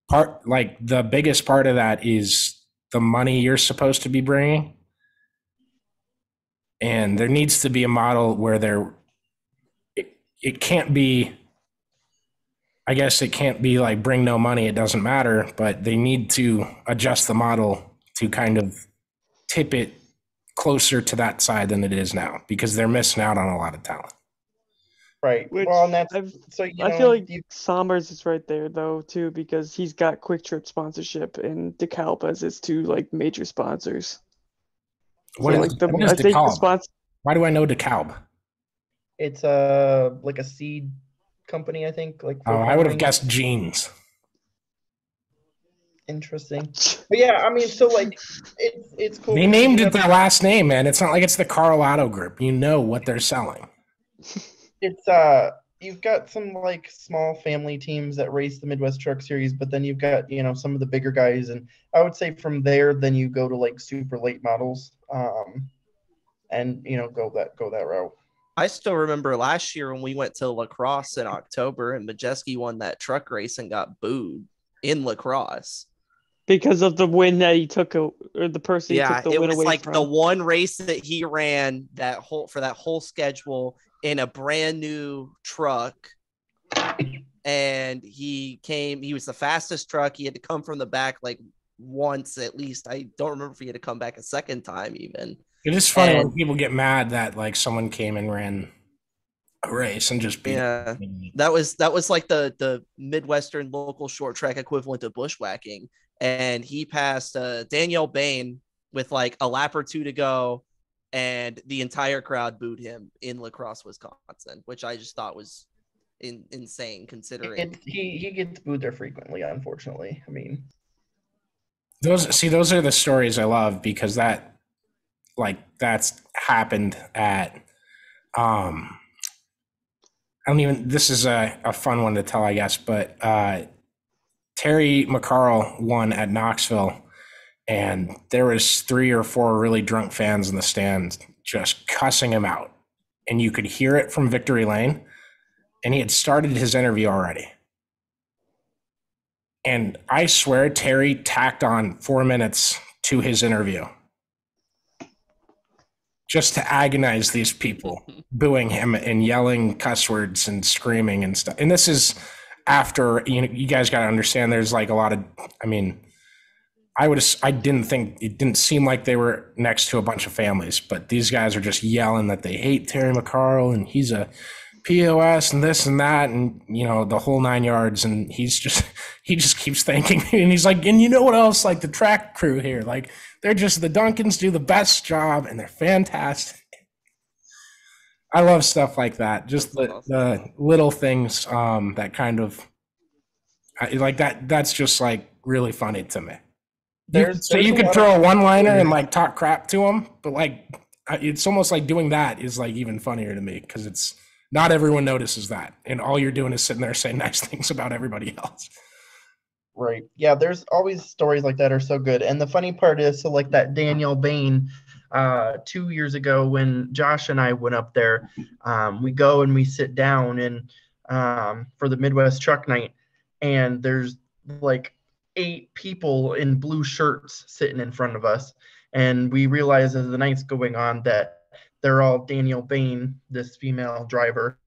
the biggest part of that is the money you're supposed to be bringing. And there needs to be a model where it can't be, I guess it can't be like bring no money, it doesn't matter, but they need to adjust the model to kind of tip it closer to that side than it is now, because they're missing out on a lot of talent. Right. Which well, and that's so I feel like Sommers is right there though too, because he's got Quick Trip sponsorship and DeKalb as his two like major sponsors. What is DeKalb? Why do I know DeKalb? It's like a seed company, I think. Like I would have guessed jeans. Interesting. But yeah, I mean, so like it's cool. They named it their last name, man. It's not like it's the Karl Auto Group. You know what they're selling. It's you've got some like small family teams that race the Midwest Truck Series, but then you've got, you know, some of the bigger guys, and I would say from there then you go to like super late models, and you know go that route. I still remember last year when we went to La Crosse in October and Majeski won that truck race and got booed in La Crosse because of the win that he took, or the person he took the win away from. Yeah, it was like the one race that he ran for that whole schedule in a brand new truck, and he was the fastest truck. He had to come from the back like once at least. I don't remember if he had to come back a second time even. It is funny when people get mad that like someone came and ran a race and just beat it. That was like the Midwestern local short track equivalent of bushwhacking, and he passed Danielle Bain with like a lap or two to go, and the entire crowd booed him in La Crosse, Wisconsin, which I just thought was insane considering he gets booed there frequently, unfortunately. I mean, those are the stories I love, because that's happened at this is a fun one to tell, I guess, but Terry McCarl won at Knoxville, and there was 3 or 4 really drunk fans in the stands just cussing him out, and you could hear it from Victory Lane, and he had started his interview already. And I swear Terry tacked on 4 minutes to his interview just to agonize these people, booing him and yelling cuss words and screaming and stuff. And this is after, you guys got to understand, there's like a lot of, I mean, I didn't seem like they were next to a bunch of families, but these guys are just yelling that they hate Terry McCarl and he's a POS and this and that, and you know, the whole 9 yards. And he just keeps thanking me, and he's like, and you know what else, like the track crew here, like they're just, the Duncans do the best job and they're fantastic. I love stuff like that, just the little things that kind of like that's just like really funny to me. You could throw a one-liner and like talk crap to them, but like it's almost like doing that is like even funnier to me, because it's not everyone notices that, and all you're doing is sitting there saying nice things about everybody else. Right. Yeah, there's always stories like that are so good. And the funny part is, so like that Danielle Bain, 2 years ago when Josh and I went up there. We go and we sit down and for the Midwest Truck Night, and there's like 8 people in blue shirts sitting in front of us, and we realize as the night's going on that they're all Danielle Bain, this female driver,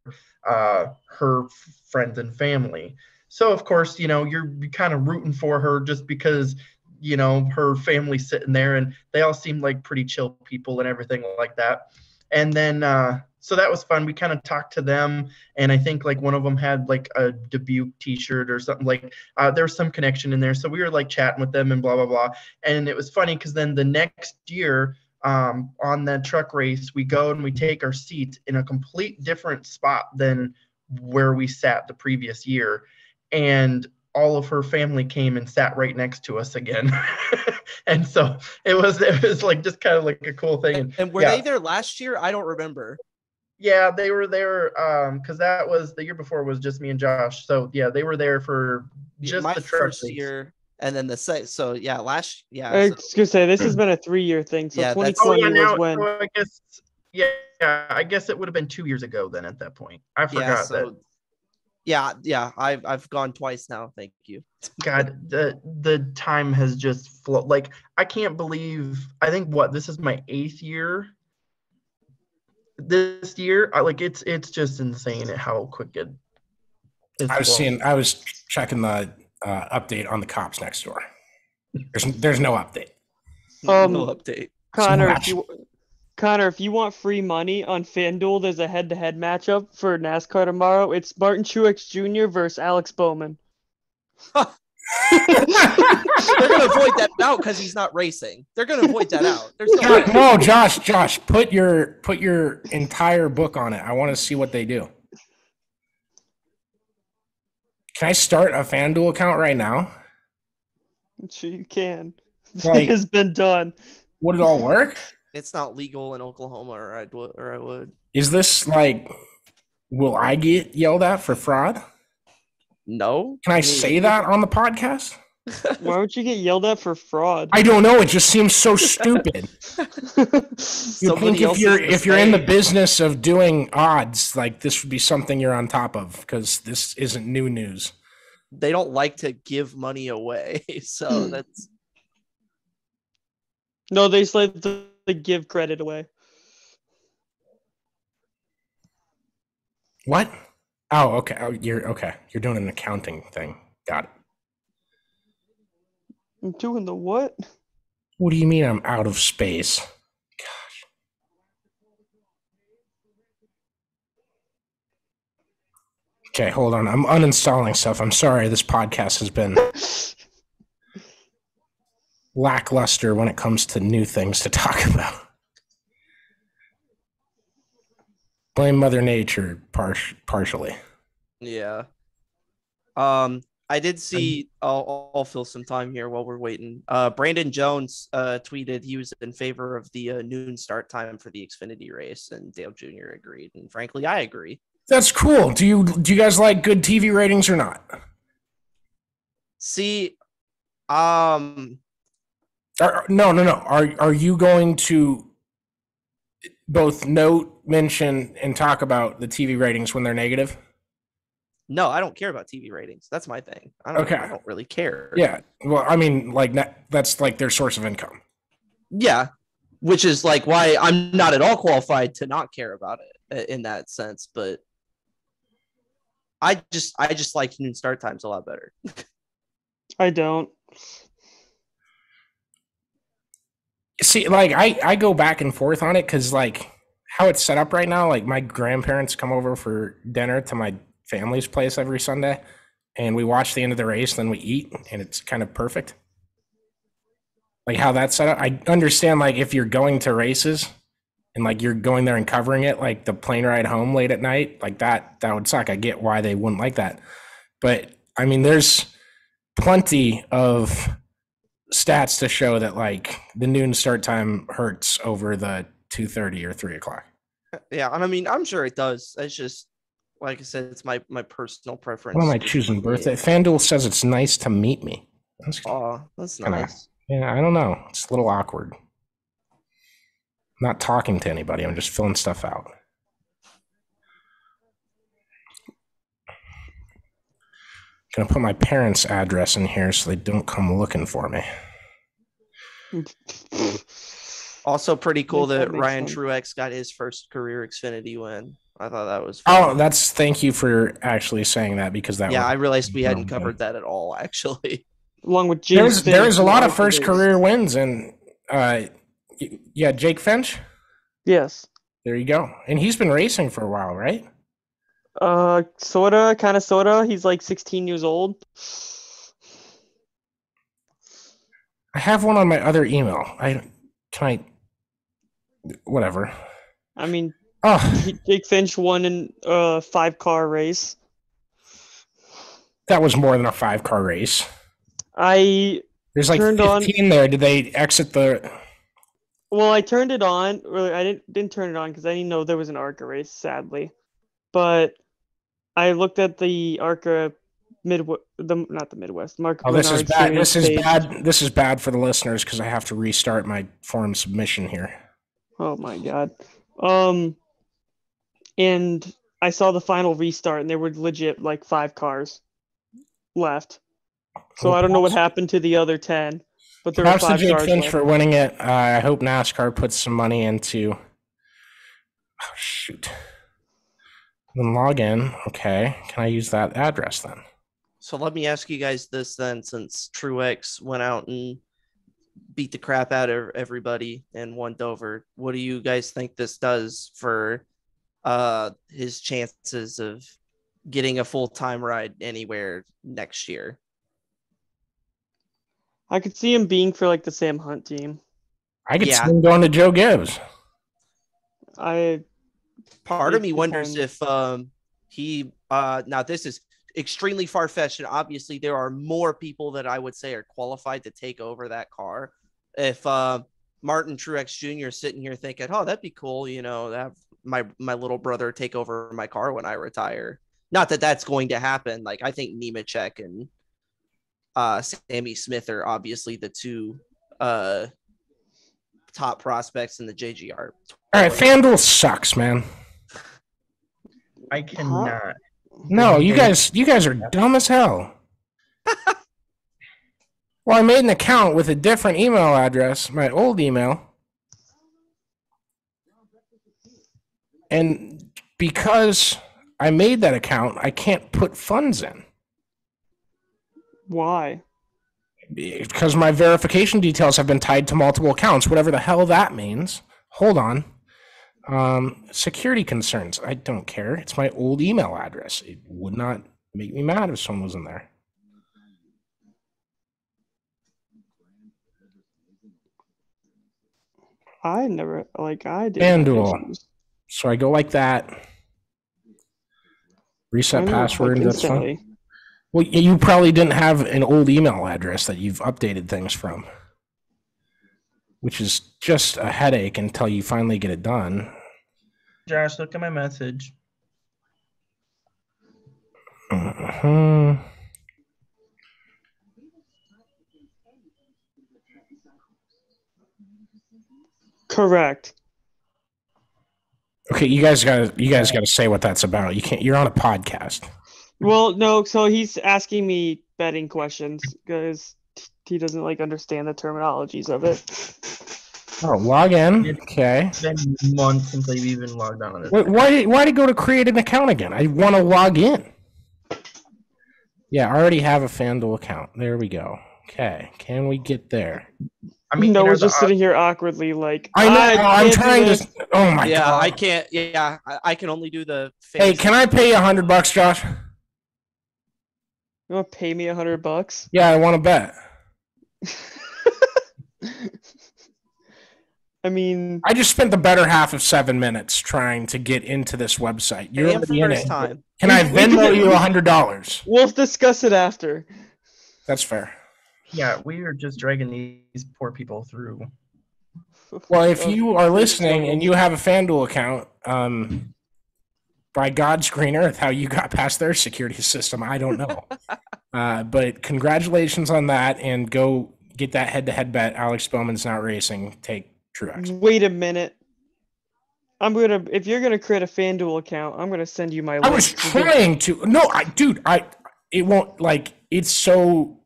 her friends and family. So of course, you're kind of rooting for her just because, her family's sitting there, and they all seem like pretty chill people and everything like that. And then, so that was fun. We kind of talked to them, and I think like one of them had like a Dubuque t-shirt or something, like there was some connection in there. So we were like chatting with them and blah, blah, blah. And it was funny because then the next year, on that truck race, we go and we take our seats in a complete different spot than where we sat the previous year. And all of her family came and sat right next to us again. And so it was like just kind of like a cool thing. And were they there last year? I don't remember. Yeah, they were there because that was the year before was just me and Josh. So yeah, they were there for just my the truck first race. year. And then I was gonna say this has been a 3-year thing. So 2020 was when. So I guess it would have been 2 years ago then at that point. I forgot that. Yeah, I've gone twice now. Thank you. God, the time has just flown. Like I can't believe. I think this is my 8th year. This year, it's just insane at how quick it. I was checking the update on the cops next door. There's no update. No update. Connor, if you want free money on FanDuel, there's a head-to-head matchup for NASCAR tomorrow. It's Martin Truex Jr. versus Alex Bowman. They're gonna avoid that out because he's not racing. They're gonna avoid that out. There's no, Josh, put your entire book on it. I want to see what they do. Can I start a FanDuel account right now? Sure you can. It has been done. Would it all work? It's not legal in Oklahoma, or I would. Is this like, will I get yelled at for fraud? No. Can I say that on the podcast? Why would you get yelled at for fraud? I don't know. It just seems so stupid. You think if you're in the business of doing odds, like this would be something you're on top of because this isn't new news. They don't like to give money away, so that's. No, they just like to give credit away. What? Oh, okay. Oh, you're okay. You're doing an accounting thing. Got it. I'm doing the what? What do you mean I'm out of space? Gosh. Okay, hold on. I'm uninstalling stuff. I'm sorry. This podcast has been lackluster when it comes to new things to talk about. Blame Mother Nature partially. Yeah. I did see. I'll fill some time here while we're waiting. Brandon Jones tweeted he was in favor of the noon start time for the Xfinity race, and Dale Jr. agreed. And frankly, I agree. That's cool. Do you guys like good TV ratings or not? See, no. Are you going to both note, mention, and talk about the TV ratings when they're negative? No, I don't care about TV ratings. That's my thing. I don't really care. Yeah. Well, I mean, like that's like their source of income. Yeah, which is like why I'm not at all qualified to not care about it in that sense. But I just like noon start times a lot better. I don't. See, like I go back and forth on it because like how it's set up right now, like my grandparents come over for dinner to my family's place every Sunday, and we watch the end of the race, then we eat, and it's kind of perfect. Like how that's set up. I understand like if you're going to races and like you're going there and covering it, like the plane ride home late at night, like that would suck. I get why they wouldn't like that. But I mean, there's plenty of stats to show that like the noon start time hurts over the 2:30 or 3 o'clock. Yeah, and I mean, I'm sure it does. It's just, like I said, it's my personal preference. What am I choosing? Birthday? FanDuel says it's nice to meet me. That's nice. Yeah, I don't know. It's a little awkward. I'm not talking to anybody. I'm just filling stuff out. Gonna put my parents' address in here so they don't come looking for me. Also pretty cool that Makes Ryan sense. Truex got his first career Xfinity win. I thought that was fun. Oh, thank you for actually saying that, because that Yeah, I was, realized we hadn't covered that at all, actually. Along with James Finch. there's a lot of also first is. career wins, and yeah, Jake Finch. Yes. There you go. And he's been racing for a while, right? Sorta, kind of, sorta. He's like 16 years old. I have one on my other email. Whatever. I mean, Oh, Jake Finch won in a 5-car race. that was more than a 5-car race. There's like 15 there. Did they exit the? Well, I turned it on. Or I didn't turn it on because I didn't know there was an ARCA race, sadly. But I looked at the ARCA not the Midwest. Oh, this is bad. This is bad for the listeners because I have to restart my form submission here. Oh my god. And I saw the final restart, and there were legit like 5 cars left. So I don't know what happened to the other 10, but there were 5 Perhaps to Jake cars Finch left. for winning it. I hope NASCAR puts some money into. Oh shoot. Then log in. Okay, can I use that address then? So let me ask you guys this then, since Truex went out and beat the crap out of everybody and won Dover. What do you guys think this does for his chances of getting a full-time ride anywhere next year? I could see him being for like the Sam Hunt team. I could see him going to Joe Gibbs. Part of me wonders if he now this is extremely far-fetched, and obviously there are more people that I would say are qualified to take over that car. If Martin Truex Jr. is sitting here thinking, oh, that'd be cool, you know, to have my little brother take over my car when I retire. Not that that's going to happen. Like, I think Nemechek and Sammy Smith are obviously the two top prospects in the JGR. All right, FanDuel sucks, man. I cannot. No, you guys are dumb as hell. Well, I made an account with a different email address, my old email. And because I made that account, I can't put funds in. Why? Because my verification details have been tied to multiple accounts, whatever the hell that means. Hold on. Security concerns. I don't care. It's my old email address. It would not make me mad if someone was in there. I didn't. FanDuel. So I go like that. Reset password. That's fine. Well, you probably didn't have an old email address that you've updated things from, which is just a headache until you finally get it done. Josh, look at my message. Correct. Okay, you guys gotta say what that's about. You can't. You're on a podcast. Well, no. So he's asking me betting questions because he doesn't like understand the terminologies of it. Oh, log in. Okay. It's been months since I've even logged on to this. Why go to create an account again? I want to log in. Yeah, I already have a FanDuel account. There we go. Okay, can we get there? I mean, Noah's just sitting here awkwardly, like I know. I'm trying to. Oh my god. Yeah, I can't. Yeah, I can only do the. Hey, can I pay you $100, Josh? You want to pay me $100? Yeah, I want to bet. I mean, I just spent the better half of 7 minutes trying to get into this website. You're already in it. Can I Venmo you $100? We'll discuss it after. That's fair. Yeah, we are just dragging these poor people through. Well, if you are listening and you have a FanDuel account, by God's green earth, how you got past their security system, I don't know. But congratulations on that, and go get that head-to-head bet. Alex Bowman's not racing. Take Truex. Wait a minute. if you're gonna create a FanDuel account, I'm gonna send you my link. I was trying to. No, it won't, like, it's so.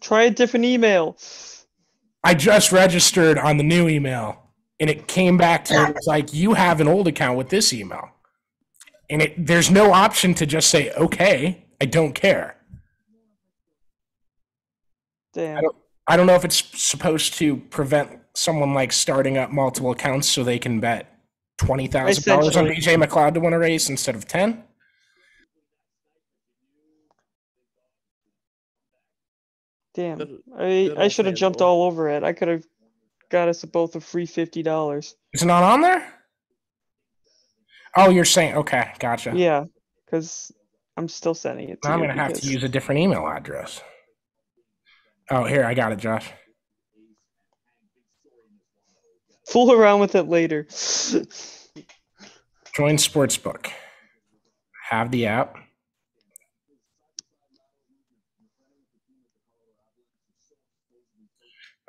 Try a different email. I just registered on the new email, and it came back to me. It was like, you have an old account with this email. And there's no option to just say, okay, I don't care. Damn. I don't know if it's supposed to prevent someone like starting up multiple accounts so they can bet $20,000 on BJ McLeod to win a race instead of 10. Damn, I should have jumped all over it. I could have got us both a free $50. Is it not on there? Oh, you're saying, okay, gotcha. Yeah, because I'm still sending it to now you. I'm going to have to use a different email address. Oh, here, I got it, Josh. Fool around with it later. Join Sportsbook. Have the app.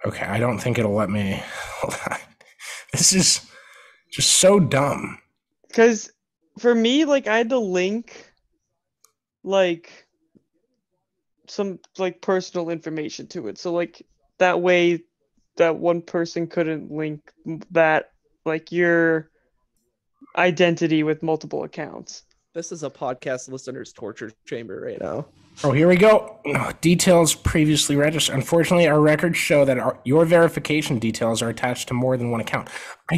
Okay, I don't think it'll let me. Hold on. This is just so dumb. Because for me, like, I had to link, like, some, like, personal information to it. So, like, that way that one person couldn't link that, like, your identity with multiple accounts. This is a podcast listener's torture chamber right now. Oh, here we go. Details previously registered. Unfortunately, our records show that your verification details are attached to more than one account. I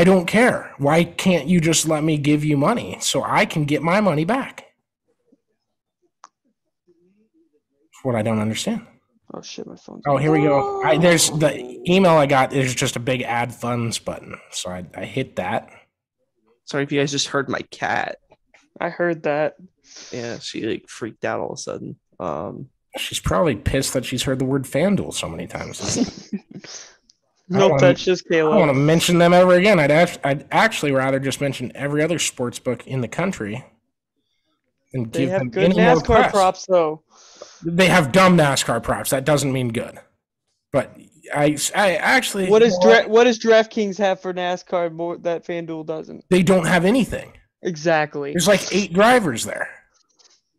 don't care. Why can't you just let me give you money so I can get my money back? That's what I don't understand. Oh shit, my phone's. Oh, here we go. There's the email I got. There's just a big add funds button, so I hit that. Sorry if you guys just heard my cat. I heard that. Yeah, she like freaked out all of a sudden. She's probably pissed that she's heard the word FanDuel so many times. Nope, that's just Caleb. I don't want to mention them ever again. I'd actually rather just mention every other sports book in the country than give them good any more NASCAR press. props, though. They have dumb NASCAR props. That doesn't mean good. But I actually. What does DraftKings have for NASCAR more that FanDuel doesn't? They don't have anything. Exactly. There's like 8 drivers there.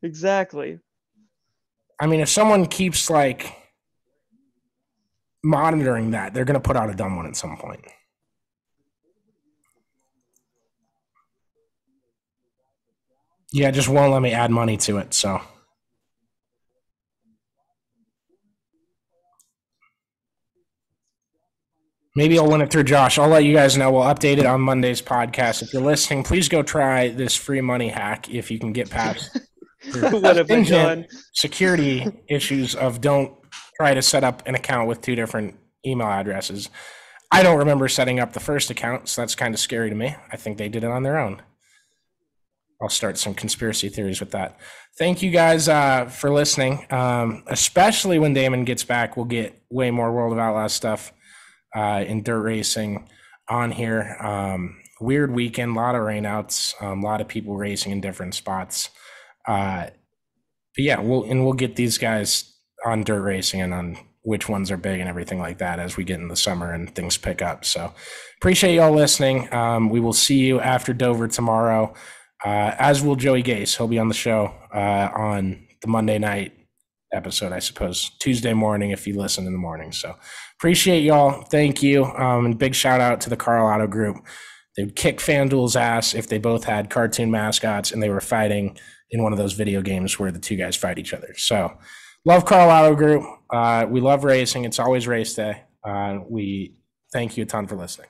Exactly. I mean, if someone keeps like monitoring that, they're going to put out a dumb one at some point. Yeah, just won't let me add money to it, so. Maybe I'll win it through Josh. I'll let you guys know. We'll update it on Monday's podcast. If you're listening, please go try this free money hack if you can get past the security issues of don't try to set up an account with 2 different email addresses. I don't remember setting up the first account, so that's kind of scary to me. I think they did it on their own. I'll start some conspiracy theories with that. Thank you guys for listening. Especially when Damon gets back, we'll get way more World of Outlaws stuff in dirt racing on here. Weird weekend, a lot of rainouts, a lot of people racing in different spots. But yeah, we'll get these guys on dirt racing and on which ones are big and everything like that as we get in the summer and things pick up. So appreciate y'all listening. We will see you after Dover tomorrow, as will Joey Gase. He'll be on the show on the Monday night episode, I suppose, Tuesday morning if you listen in the morning. So appreciate y'all. Thank you. And big shout out to the Karl Auto Group. They would kick FanDuel's ass if they both had cartoon mascots and they were fighting in one of those video games where the 2 guys fight each other. So love Karl Auto Group. We love racing. It's always race day. We thank you a ton for listening.